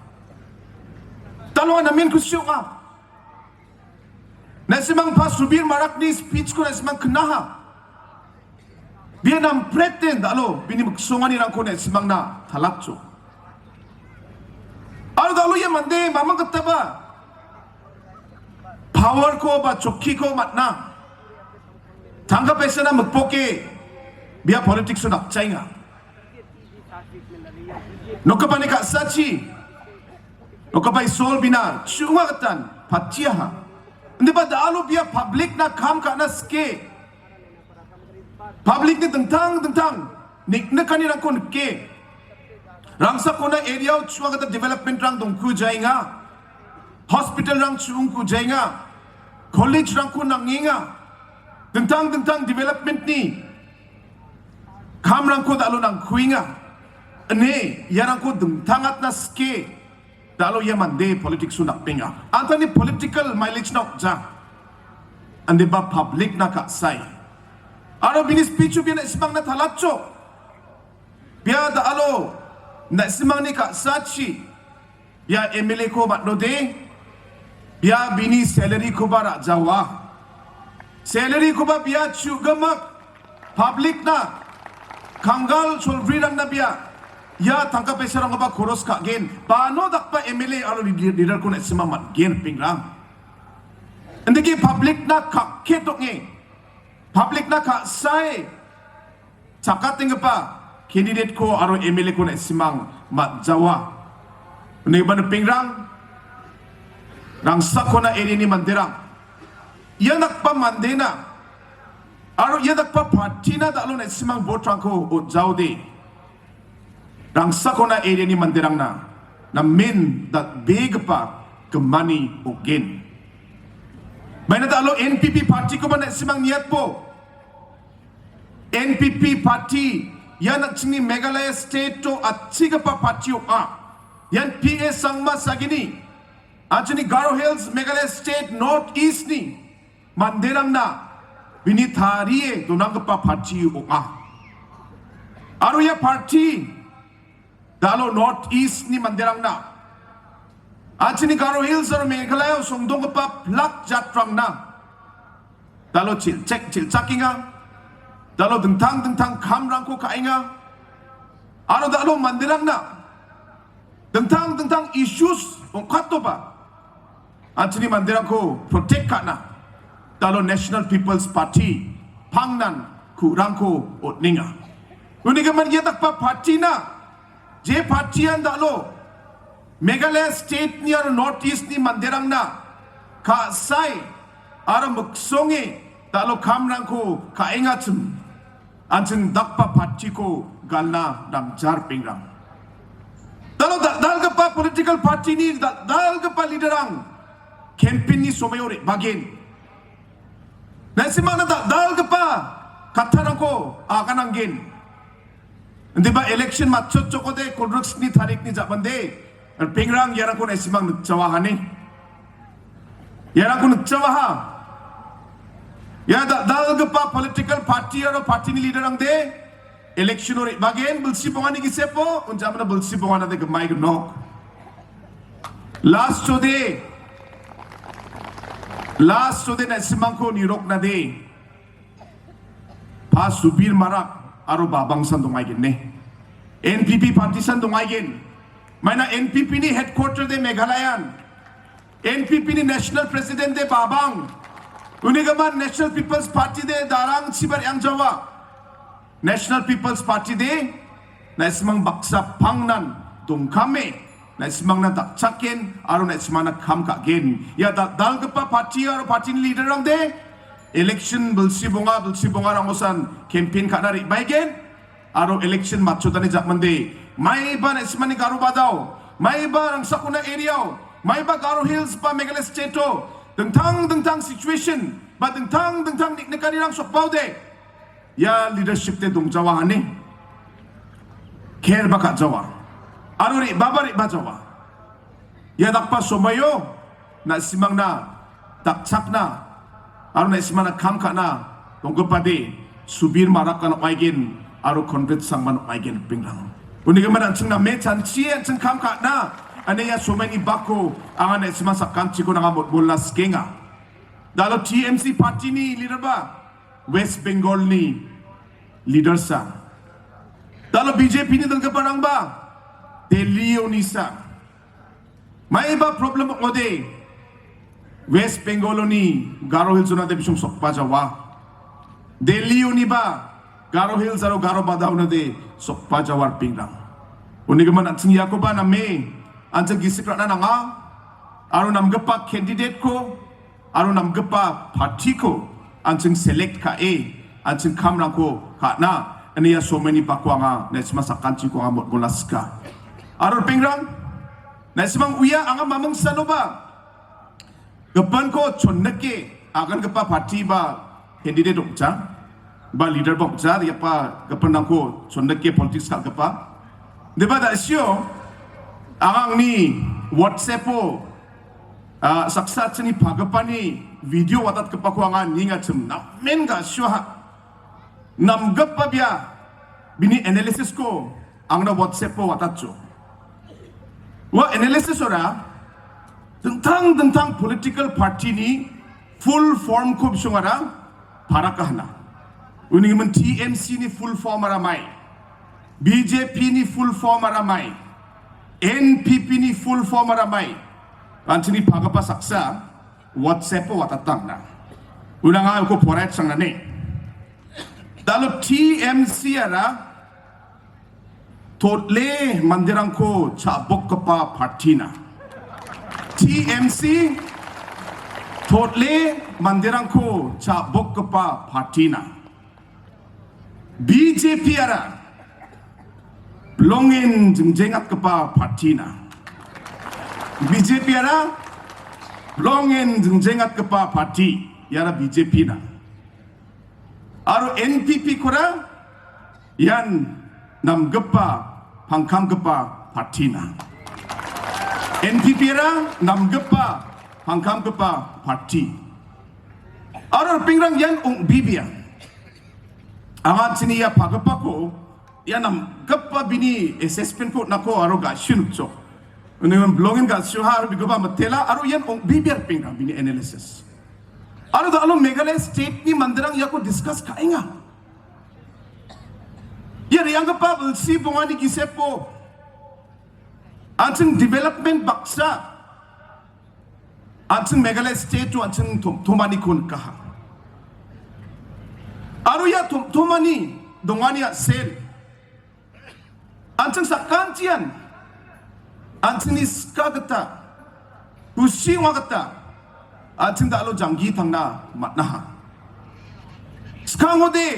Dalawa namin kusyo ka. Nasimang pa subir marak ni speech ko nasimang kenaha. Biya nam pretend dalo binimagsungan nilang ko nasimang na talatso. Alo dalo yan mande mamang kata ba? Power ko ba choki ko matna. Tanggap esa na magpoke. Biya politics so nakchay nga. No kapani ka sachi. O kapay sol bina, chungagatan, patiyaha. Hindi ba daalo biya public na kam ka na ske? Public ni tentang, nikna kanirang ko nike. Rangsa ko na area o chungagatan development rang dongku jay nga. Hospital rang chungku jay nga. College rang ko nanginga. Tentang development ni. Kam rang ko daalo nang kuinga. Ane, yarang ko tentangat na ske. Dalo yaman de politics sunak pinga. Antani political mileage na ja. Andi ba public na kasay. Aro binis pichu biya na ismang na talatso. Biya da alo na ismang ni kasachi. Biya MLA ko matno de. Biya bini salary ko ba ra jawa. Salary ko ba biya chugamak. Public na. Kanggal solvrirang na biya. Ya tangka pesarang ba koros ka gen paano dakpa MLA alo leader ko na simamat gen pingrang hindi ki public na kaketok nge public na ka sai cakating pa candidate ko aro MLA ko na simang matjawa hindi ba na pingrang rangsa ko na eri ni mandirang yan nakpa mandena aro yan nakpa party na dalo na simang botrang ko o jawde Rangsa ko na area ni mandirang na min that big pa ka money o gain. May natalo NPP party ko ba na simang niyat po? NPP party yan at sini Meghalaya state to at siga pa party o yan PS sangma sa gini at sini Garo Hills Meghalaya state northeast ni mandirang na binithari dunang pa party o aro ya party Dalo northeast ni mandirang na. At sini Garo Hills or Meghalaya sungdong pa plak jatrang na. Dalo chilchaki nga. Dalo dentang kamrang ko kainga. Ano dalo mandirang na. Dentang issues o kato ba. At sini mandirang ko protect ka na. Dalo National People's Party pangnan kurang ko o ninga. Uniga man yatak pa party na. Je partiyan dalo Meghalaya state ni aro northeast ni mandirang na kasay aro magsongi dalo kamrang ko kaingatsum anjing dakpa party ko galna dang jar pingrang dalo dal pa political party ni dal pa leaderang campaign ni somayore bagin nasimana dal pa katarang ko akananggin Hindi ba election matchot choko de kodruks ni tarik ni japande pingrang yarang ko na isimang nagtsawahani. Yarang ko nagtsawaha. Ya dal pa political party or party ni leader ang de election or bagen bulsi bonga ni gisepo unja mana bulsi bonga na de gamay gnok. Last today na isimang ko nirok na de pa subir marak aro babang san dungay gin ne. NPP party san dungay gin. Mana NPP ni headquarter de Meghalayan. NPP ni national president de babang. Unigaman National People's Party de darang sibar yang Jawa. National People's Party de na ismang baksa pangnan dungkame na ismang na dakchakin aro na ismang na kamkakin. Ya dal pa party aro party leader ang de election bulsi bunga rangosan campaign ka na ri baigen aro election machutan ni jakman de may ba na ismang ni garo badaw may ba ang sakuna area may ba Garo Hills pa Meghalaya State dengtang situation ba dengtang niknekanilang sokpaw de ya leadership de dong Jawa ani care baka Jawa aro ri babari ba Jawa ya dakpa somayo na simang na dakchak na aro na simang na kamka na dongko de subir marak kan maigin aro convert sang man maigin pinglang unigaman ang na me chan chien chan kamka na ane ya so many bako ang ane simasa kanchi ko nga bola skenga dalo TMC party ni leader ba West Bengal ni leader sa dalo BJP ni dalga parang ba Delhi ni sa may iba problem mo de West Bengal ni Garo Hills na de bisong sokpa Jawa Delhi ni ba Garo Hills aro Garo Badaw na de sokpa Jawa pinglang unigaman at siya ko ba na may anjang gisikrat na nga aro namgapa candidate ko aro namgapa party ko anjang select ka anjang kamrang ko ka na aniya so many pakwa nga na ismasa kanchi ko nga molas ka aro pingrang na ismang uya ang mamang sano ba gapan ko chonnake agan gapa party ba candidate okja ba leader ba okja ya pa gapan ko chonnake politics ka gapa diba da isyo ang ni WhatsApp po saksat ni pagapani video watat kapakuangan ninga chum na menga syuha namgap pa biya bini analysis ko ang na WhatsApp po watat cho wa analysis ora tentang political party ni full form ko bisungara para kahna uning man TMC ni full form aramay BJP ni full form aramay NPP ni full form aramay anchini pagapa saksa WhatsApp po watatang na una nga ko poret sang nani dalo TMC ara totle mandirang ko chabok kapa party na TMC totle mandirang ko chabok kapa party na BJP ara Longin jengjengat kepa party na BJP ara longin jengjengat kepa party yara BJP na aro NPP kora yan namgepa pangkam kepa party na NPP ara namgepa pangkam kepa party aro pingrang yan bibian angat siniya pagapa ko yanam kappa bini assessment ko nako aro ga shinutso unem blogin ga shuhar bigoba matela aro yan bibir pinga bini analysis aro da alo Meghalaya state ni mandirang yako discuss kainga yar yang kappa si bongani gisepo anting development baksa anting Meghalaya state to anting tomani kun kaha aro ya tomani dongani ya sel anjing sakantian anjing niska gata usi wagata anjing dalo janggi tangna matnaha skangode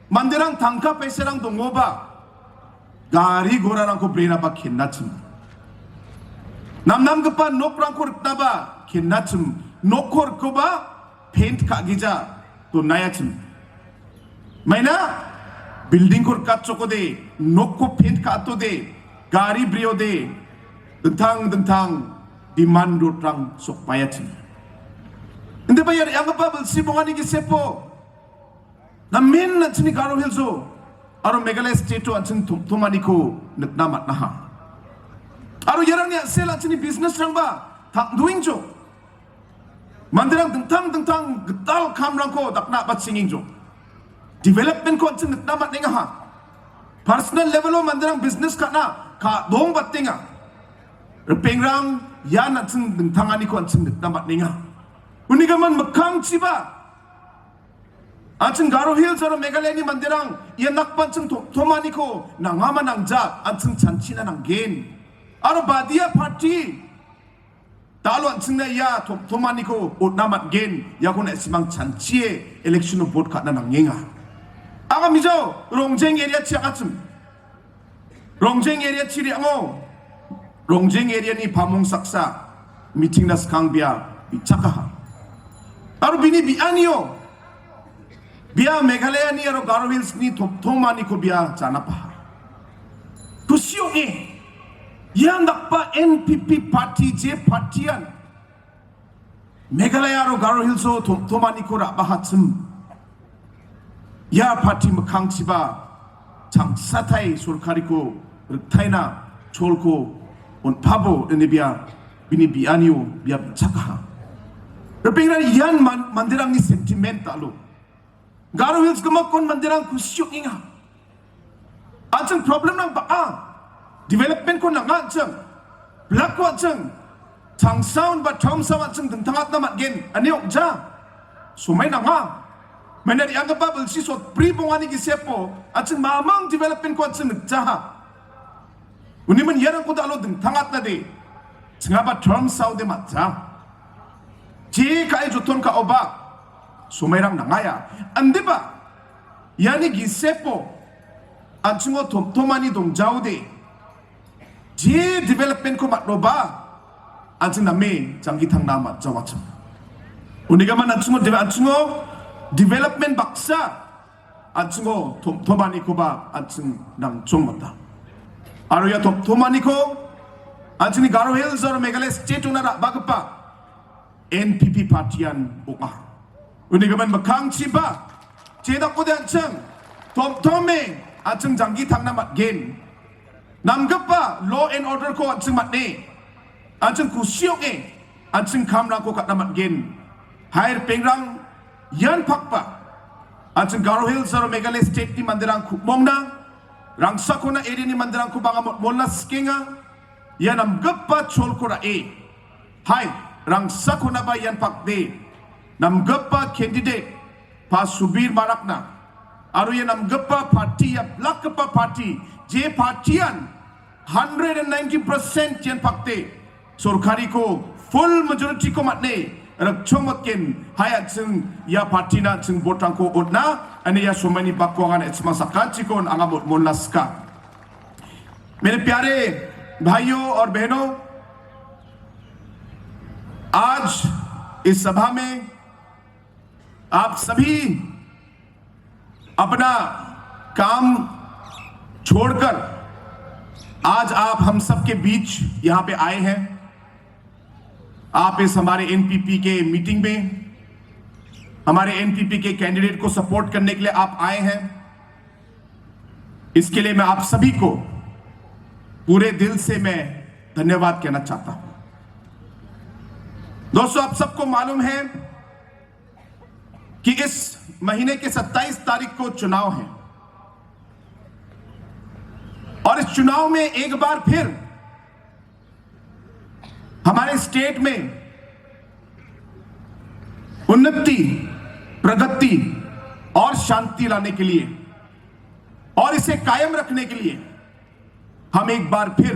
mandirang tangka peserang dongoba gari gorarang ko brena ba khinnachim namnam gapa nokrang ko riknaba khinnachim nokor ko ba paint ka gija to nayachim maina building ko katcho ko de nokko paint ka to de gari brio de dentang demand rang sok payatin. Hindi ba yan ang pa sibongan ni gisepo na min na chini Garo Hills aro Meghalaya state an chini tumani ko namat na ha. Aro yarang niya sila chini business rang ba tak doing jo. Mandirang dentang getal kam rang ko tak na bat singing jo. Development ko chini namat ninga ha. Personal level mandirang business ka na ka dong bat tinga. Repengrang yan at dentang ani ko chini namat ninga. Unigaman makang chiba anching Garo Hills or Meghalaya ni mandirang yan nakpan chung thomani ko nangama nang ja anching chanchina nang gain aro badia party talo anching na ya thomani ko namat gain ya ko na simang chanchie election vote ka na nang ngenga aga mijo rongjeng area chiakachum rongjeng area chiri ango rongjeng area ni pamong saksa meeting nas kangbia ichakaha aro bini bianio biya Meghalaya ni aro Garo Hills ni thomani ko biya jana pa kusyo yan dakpa NPP party je partian Meghalaya aro Garo Hills thomani ko ra bahachum ya party makhang chiba chang satai sorkari ko rtaina cholko on pabo ene biya bini bianio biya chakaha Repengran yan mandirang ni sentimental Garo Hills kemakon mandirang kusyuk inga. Aceng problem nang baa. Development ko nang aceng. Black ko aceng. Chang sound ba chom sa aceng tentangat na matgen. Aniok ja. Sumay na nga. Mana dianggap ba belsi so pribongani gisepo. Aceng mamang development ko aceng nagjaha. Uniman yarang ko dalo tentangat na de. Sengaba chom sound de matja. Jika ay juton ka oba sumayrang nangaya andi ba yani gisepo anchungo tomani dongjaude je development ko matloba anchung nami janggitang nama jawachum uniga man anchungo development baksa anchungo tomani ko ba anchung nang chongmata aruya tomani ko anchuni Garo Hills or Meghalaya state unara bagpa NPP partian uka. Unigaman makang chiba. Cheda ko dan chang. Tome at chang janggi tang namat gen. Namgapa law and order ko at chang matne. At chang kusyok at chang kamra ko kat namat gen. Hair pengrang yan pakpa. At chang Garo Hills or Meghalaya state ni mandirang kupmong na. Rangsa ko na area ni mandirang kubanga mola skinga. Yan namgapa chol ko ra Hai. Rangsa ko na ba yan pakde namgapa candidate pa subir marakna aro yan namgapa party ya black pa party je partian 190% yan pakde sorkari ko full majority ko matne rakchomotken hayat sing ya party na sing botang ko odna ani ya sumani bakwangan etsma sakachikon angamot monlaska मेरे प्यारे भाइयों और बहनों आज इस सभा में आप सभी अपना काम छोड़कर आज आप हम सबके बीच यहां पे आए हैं। आप इस हमारे एनपीपी के मीटिंग में हमारे एनपीपी के कैंडिडेट को सपोर्ट करने के लिए आप आए हैं। इसके लिए मैं आप सभी को पूरे दिल से मैं धन्यवाद कहना चाहता हूं। दोस्तों, आप सबको मालूम है कि इस महीने के 27 तारीख को चुनाव है और इस चुनाव में एक बार फिर हमारे स्टेट में उन्नति, प्रगति और शांति लाने के लिए और इसे कायम रखने के लिए हम एक बार फिर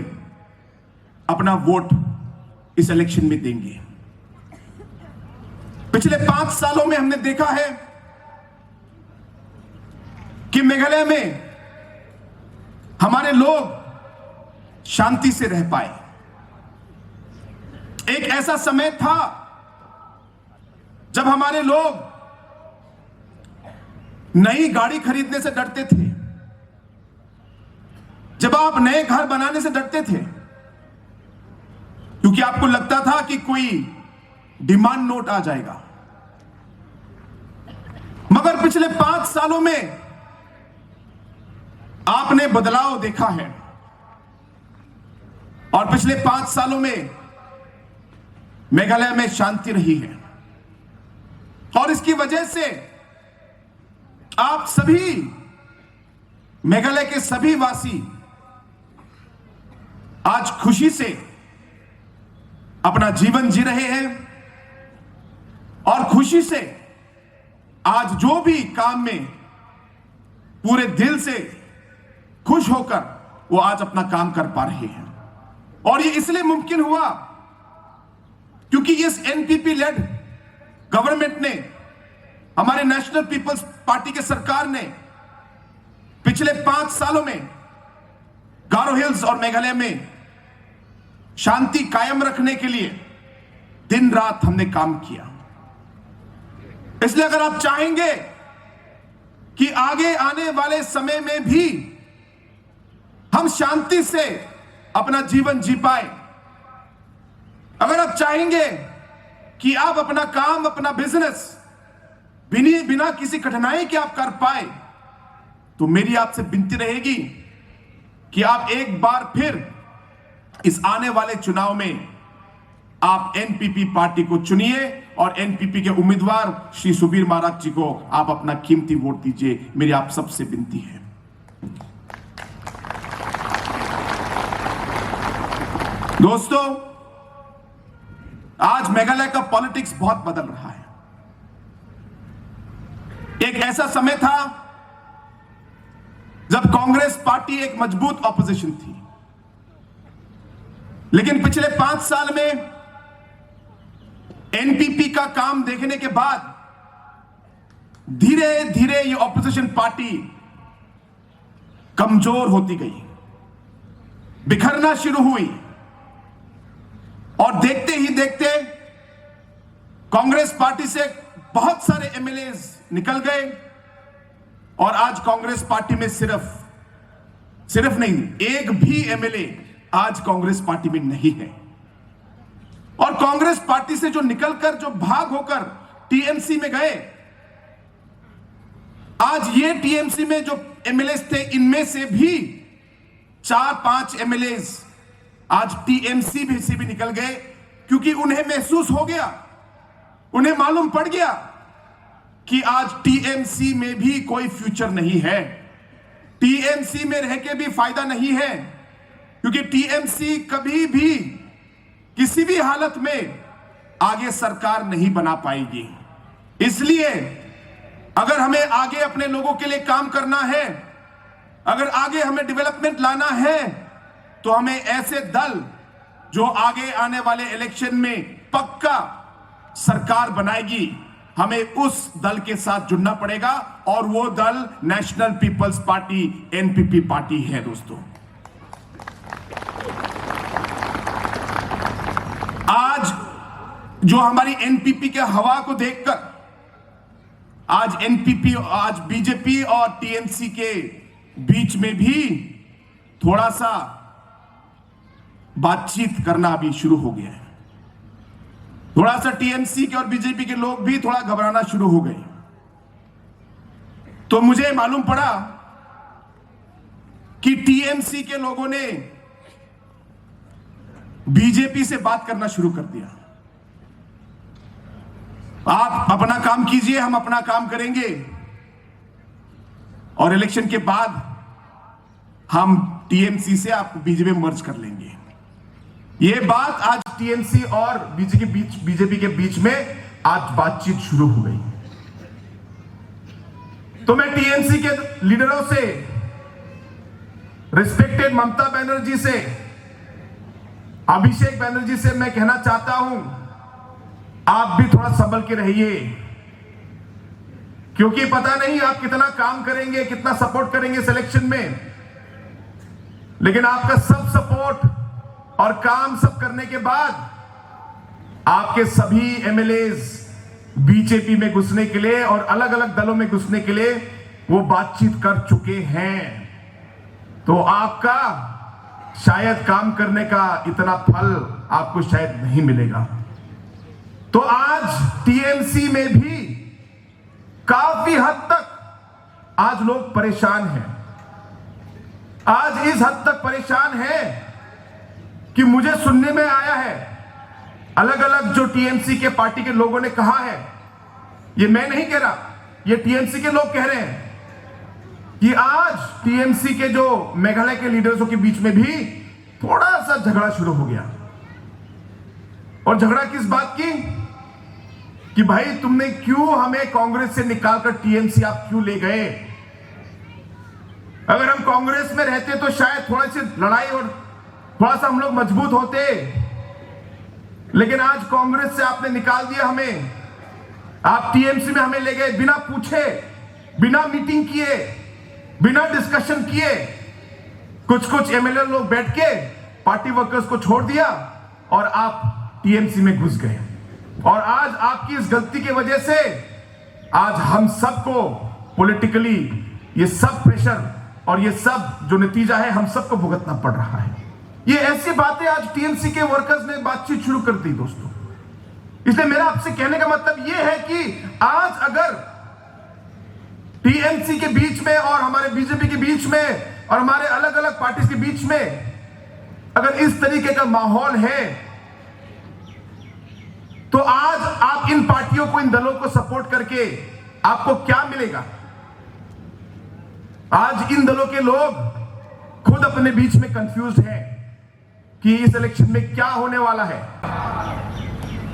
अपना वोट इस इलेक्शन में देंगे। पिछले 5 सालों में हमने देखा है कि मेघालय में हमारे लोग शांति से रह पाए। एक ऐसा समय था जब हमारे लोग नई गाड़ी खरीदने से डरते थे, जब आप नए घर बनाने से डरते थे, क्योंकि आपको लगता था कि कोई डिमांड नोट आ जाएगा। मगर पिछले 5 सालों में आपने बदलाव देखा है और पिछले 5 सालों में मेघालय में शांति रही है और इसकी वजह से आप सभी मेघालय के सभी वासी आज खुशी से अपना जीवन जी रहे हैं और खुशी से आज जो भी काम में पूरे दिल से खुश होकर वो आज अपना काम कर पा रहे हैं। और ये इसलिए मुमकिन हुआ क्योंकि इस एनपीपी लेड गवर्नमेंट ने, हमारे नेशनल पीपल्स पार्टी के सरकार ने पिछले 5 सालों में गारो हिल्स और मेघालय में शांति कायम रखने के लिए दिन रात हमने काम किया। इसलिए अगर आप चाहेंगे कि आगे आने वाले समय में भी हम शांति से अपना जीवन जी पाए, अगर आप चाहेंगे कि आप अपना काम, अपना बिजनेस बिना किसी कठिनाई के आप कर पाए, तो मेरी आपसे विनती रहेगी कि आप एक बार फिर इस आने वाले चुनाव में आप एनपीपी पार्टी को चुनिए और एनपीपी के उम्मीदवार श्री सुबीर महाराज जी को आप अपना कीमती वोट दीजिए। मेरी आप सबसे विनती है। दोस्तों, आज मेघालय का पॉलिटिक्स बहुत बदल रहा है। एक ऐसा समय था जब कांग्रेस पार्टी एक मजबूत ऑपोजिशन थी, लेकिन पिछले 5 साल में एनपीपी का काम देखने के बाद धीरे धीरे ये ऑपोजिशन पार्टी कमजोर होती गई, बिखरना शुरू हुई और देखते ही देखते कांग्रेस पार्टी से बहुत सारे एमएलएज निकल गए और आज कांग्रेस पार्टी में सिर्फ नहीं, एक भी एमएलए आज कांग्रेस पार्टी में नहीं है। और कांग्रेस पार्टी से जो निकलकर, जो भाग होकर टीएमसी में गए, आज ये टीएमसी में जो एमएलएज थे, इनमें से भी 4-5 एमएलएज आज टीएमसी से भी निकल गए, क्योंकि उन्हें महसूस हो गया, उन्हें मालूम पड़ गया कि आज टीएमसी में भी कोई फ्यूचर नहीं है, टीएमसी में रह के भी फायदा नहीं है, क्योंकि टीएमसी कभी भी किसी भी हालत में आगे सरकार नहीं बना पाएगी। इसलिए अगर हमें आगे अपने लोगों के लिए काम करना है, अगर आगे हमें डेवलपमेंट लाना है, तो हमें ऐसे दल जो आगे आने वाले इलेक्शन में पक्का सरकार बनाएगी, हमें उस दल के साथ जुड़ना पड़ेगा और वो दल national people's party NPP party है। दोस्तों, आज जो हमारी एनपीपी के हवा को देखकर आज एनपीपी, आज बीजेपी और टीएमसी के बीच में भी थोड़ा सा बातचीत करना अभी शुरू हो गया है। थोड़ा सा टीएमसी के और बीजेपी के लोग भी थोड़ा घबराना शुरू हो गए। तो मुझे मालूम पड़ा कि टीएमसी के लोगों ने बीजेपी से बात करना शुरू कर दिया। आप अपना काम कीजिए, हम अपना काम करेंगे और इलेक्शन के बाद हम टीएमसी से आपको बीजेपी में मर्ज कर लेंगे। यह बात आज टीएमसी और बीजेपी के बीच में आज बातचीत शुरू हो गई। तो मैं टीएमसी के लीडरों से, रिस्पेक्टेड ममता बनर्जी से, अभिषेक बनर्जी से मैं कहना चाहता हूं, आप भी थोड़ा संभल के रहिए, क्योंकि पता नहीं आप कितना काम करेंगे, कितना सपोर्ट करेंगे सिलेक्शन में, लेकिन आपका सब सपोर्ट और काम सब करने के बाद आपके सभी एमएलएज बीजेपी में घुसने के लिए और अलग अलग दलों में घुसने के लिए वो बातचीत कर चुके हैं। तो आपका शायद काम करने का इतना फल आपको शायद नहीं मिलेगा। तो आज टीएमसी में भी काफी हद तक आज लोग परेशान हैं। आज इस हद तक परेशान है कि मुझे सुनने में आया है, अलग अलग जो टीएमसी के पार्टी के लोगों ने कहा है, ये मैं नहीं कह रहा, ये टीएमसी के लोग कह रहे हैं कि आज टीएमसी के जो मेघालय के लीडर्सों के बीच में भी थोड़ा सा झगड़ा शुरू हो गया। और झगड़ा किस बात की कि भाई तुमने क्यों हमें कांग्रेस से निकालकर टीएमसी आप क्यों ले गए? अगर हम कांग्रेस में रहते तो शायद थोड़ी सी लड़ाई और थोड़ा सा हम लोग मजबूत होते, लेकिन आज कांग्रेस से आपने निकाल दिया हमें। आप टीएमसी में हमें ले गए बिना पूछे, बिना मीटिंग किए, बिना डिस्कशन किए। कुछ एमएलए लोग बैठ के पार्टी वर्कर्स को छोड़ दिया और आप टीएमसी में घुस गए। और आज आपकी इस गलती की वजह से आज हम सबको पॉलिटिकली ये सब प्रेशर और ये सब जो नतीजा है हम सबको भुगतना पड़ रहा है। ये ऐसी बातें आज टीएमसी के वर्कर्स ने बातचीत शुरू कर दी दोस्तों। इसलिए मेरा आपसे कहने का मतलब यह है कि आज अगर टीएमसी के बीच में और हमारे बीजेपी के बीच में और हमारे अलग अलग पार्टी के बीच में अगर इस तरीके का माहौल है, तो आज आप इन पार्टियों को, इन दलों को सपोर्ट करके आपको क्या मिलेगा? आज इन दलों के लोग खुद अपने बीच में कंफ्यूज हैं कि इस इलेक्शन में क्या होने वाला है।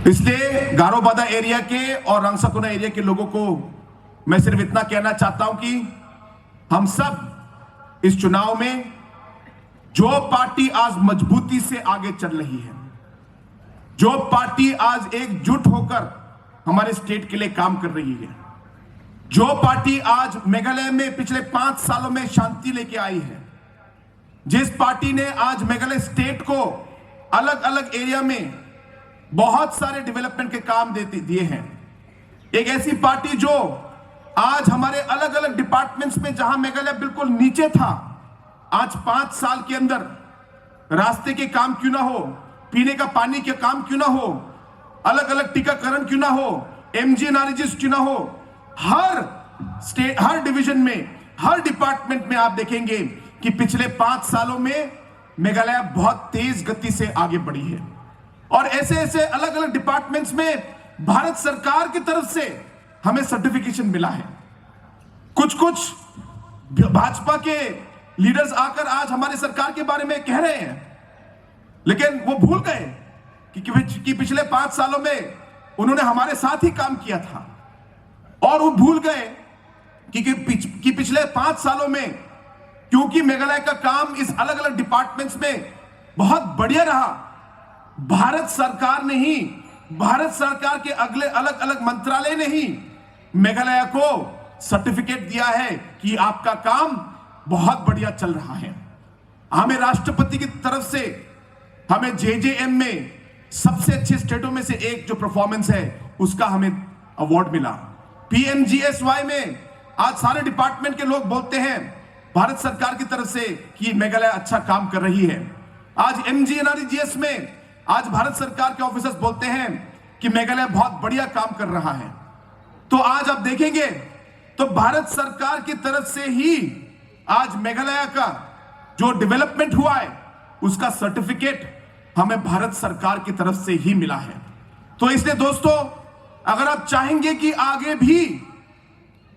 इसलिए गारो बादा एरिया के और रंगसकुना एरिया के लोगों को मैं सिर्फ इतना कहना चाहता हूं कि हम सब इस चुनाव में जो पार्टी आज मजबूती से आगे चल रही है, जो पार्टी आज एकजुट होकर हमारे स्टेट के लिए काम कर रही है, जो पार्टी आज मेघालय में पिछले 5 सालों में शांति लेके आई है, जिस पार्टी ने आज मेघालय स्टेट को अलग अलग एरिया में बहुत सारे डेवलपमेंट के काम दिए हैं, एक ऐसी पार्टी जो आज हमारे अलग अलग डिपार्टमेंट्स में जहां मेघालय बिल्कुल नीचे था, आज 5 साल के अंदर रास्ते के काम क्यों ना हो, पीने का पानी के काम क्यों ना हो, अलग अलग टीकाकरण क्यों ना हो, एमजीएनआरजीएस क्यों ना हो, हर स्टेट, हर डिवीजन में, हर डिपार्टमेंट में आप देखेंगे कि पिछले 5 सालों में मेघालय बहुत तेज गति से आगे बढ़ी है। और ऐसे ऐसे अलग अलग डिपार्टमेंट्स में भारत सरकार की तरफ से हमें सर्टिफिकेशन मिला है। कुछ भाजपा के लीडर्स आकर आज हमारे सरकार के बारे में कह रहे हैं, लेकिन वो भूल गए कि पिछले 5 सालों में उन्होंने हमारे साथ ही काम किया था। और वो भूल गए कि पिछले 5 सालों में क्योंकि मेघालय का काम इस अलग अलग डिपार्टमेंट्स में बहुत बढ़िया रहा, भारत सरकार ने ही, भारत सरकार के अगले अलग अलग मंत्रालय ने ही मेघालय को सर्टिफिकेट दिया है कि आपका काम बहुत बढ़िया चल रहा है। हमें राष्ट्रपति की तरफ से हमें जेजेएम में सबसे अच्छे स्टेटों में से एक जो परफॉर्मेंस है उसका हमें अवार्ड मिला। पीएमजीएसवाई में आज सारे डिपार्टमेंट के लोग बोलते हैं भारत सरकार की तरफ से कि मेघालय अच्छा काम कर रही है। आज एमजीएनआरजीएस में आज भारत सरकार के ऑफिसर्स बोलते हैं कि मेघालय बहुत बढ़िया काम कर रहा है। तो आज आप देखेंगे तो भारत सरकार की तरफ से ही आज मेघालय का जो डेवलपमेंट हुआ है उसका सर्टिफिकेट हमें भारत सरकार की तरफ से ही मिला है। तो इसलिए दोस्तों, अगर आप चाहेंगे कि आगे भी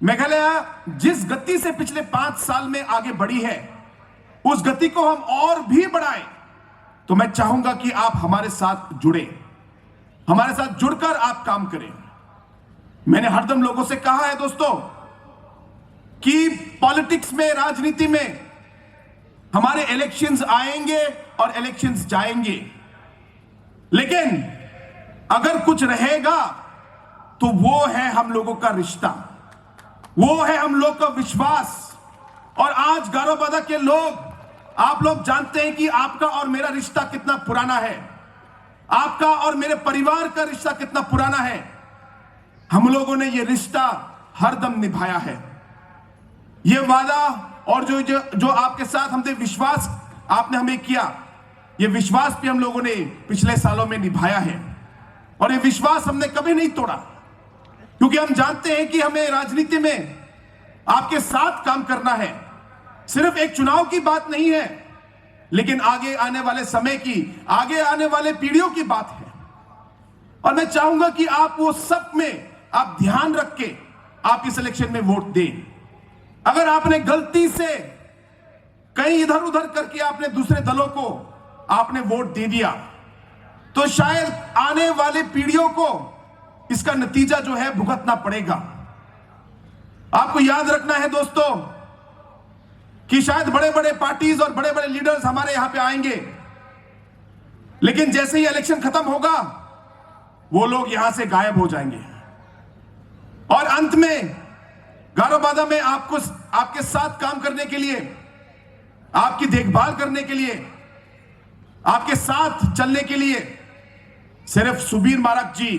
मेघालय जिस गति से पिछले 5 साल में आगे बढ़ी है उस गति को हम और भी बढ़ाएं, तो मैं चाहूंगा कि आप हमारे साथ जुड़े, हमारे साथ जुड़कर आप काम करें। मैंने हरदम लोगों से कहा है दोस्तों कि पॉलिटिक्स में, राजनीति में हमारे इलेक्शंस आएंगे और इलेक्शंस जाएंगे, लेकिन अगर कुछ रहेगा तो वो है हम लोगों का रिश्ता, वो है हम लोग का विश्वास। और आज गारो बादा के लोग, आप लोग जानते हैं कि आपका और मेरा रिश्ता कितना पुराना है, आपका और मेरे परिवार का रिश्ता कितना पुराना है। हम लोगों ने ये रिश्ता हरदम निभाया है। ये वादा और जो आपके साथ हमने विश्वास आपने हमें किया, ये विश्वास भी हम लोगों ने पिछले सालों में निभाया है और ये विश्वास हमने कभी नहीं तोड़ा, क्योंकि हम जानते हैं कि हमें राजनीति में आपके साथ काम करना है। सिर्फ एक चुनाव की बात नहीं है, लेकिन आगे आने वाले समय की, आगे आने वाले पीढ़ियों की बात है। और मैं चाहूंगा कि आप वो सब में आप ध्यान रख के आप इस इलेक्शन में वोट दें। अगर आपने गलती से कहीं इधर उधर करके आपने दूसरे दलों को आपने वोट दे दिया, तो शायद आने वाले पीढ़ियों को इसका नतीजा जो है भुगतना पड़ेगा। आपको याद रखना है दोस्तों कि शायद बड़े बड़े पार्टीज और बड़े बड़े लीडर्स हमारे यहां पे आएंगे, लेकिन जैसे ही इलेक्शन खत्म होगा वो लोग यहां से गायब हो जाएंगे और अंत में गारो बादा में आपको, आपके साथ काम करने के लिए, आपकी देखभाल करने के लिए, आपके साथ चलने के लिए सिर्फ सुबीर मारक जी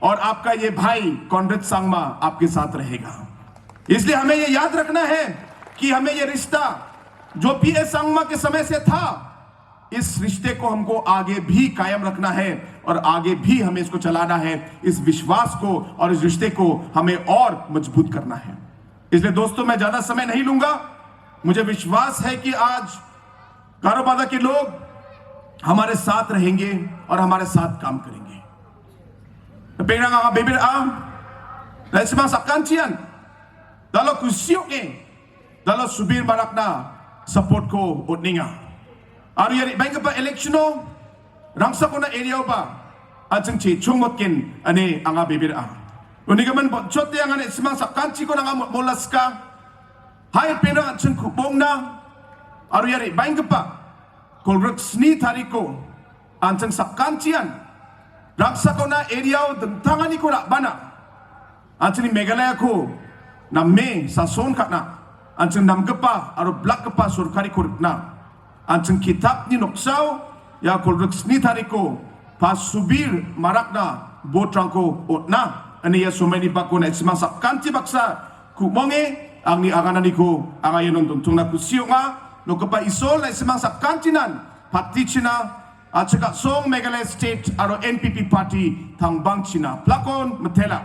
और आपका ये भाई कॉनरेड सांगमा आपके साथ रहेगा। इसलिए हमें ये याद रखना है कि हमें ये रिश्ता जो पीएस सांगमा के समय से था, इस रिश्ते को हमको आगे भी कायम रखना है और आगे भी हमें इसको चलाना है। इस विश्वास को और इस रिश्ते को हमें और मजबूत करना है। इसलिए दोस्तों मैं ज्यादा समय नहीं लूंगा। मुझे विश्वास है कि आज गारो बादा के लोग हमारे साथ रहेंगे और हमारे साथ काम करेंगे। Pengrang bibir dari semang sakantian dalam kusiok dalam subir barakna support ko utninga. Aru yari bangga pa electiono rangsa ko na area ba ajeng chi chungmotkin ane anga bibir Unigaman chote ang ane semang sakanti ko nga molaska hai pengrang ajeng kubong na aru yari bangga pa kolrek sni tariko ajeng sakantian raksa ko na area dentangani ko bana anjing Meghalaya ko na me sa son ka na anjing namgapa aro black pa surkari ko na anjing kitab ni noksaw ya kolrek sni tariko pa subir marakna botrangko otna ani ya sumeni bako na isma sakanti baksa kumonge ang ni anganani ko angayon tuntung na kusiyo nga no kapa isol na isma sakantinan patichina at saka song Meghalaya State aro NPP Party tangbang China plakon matela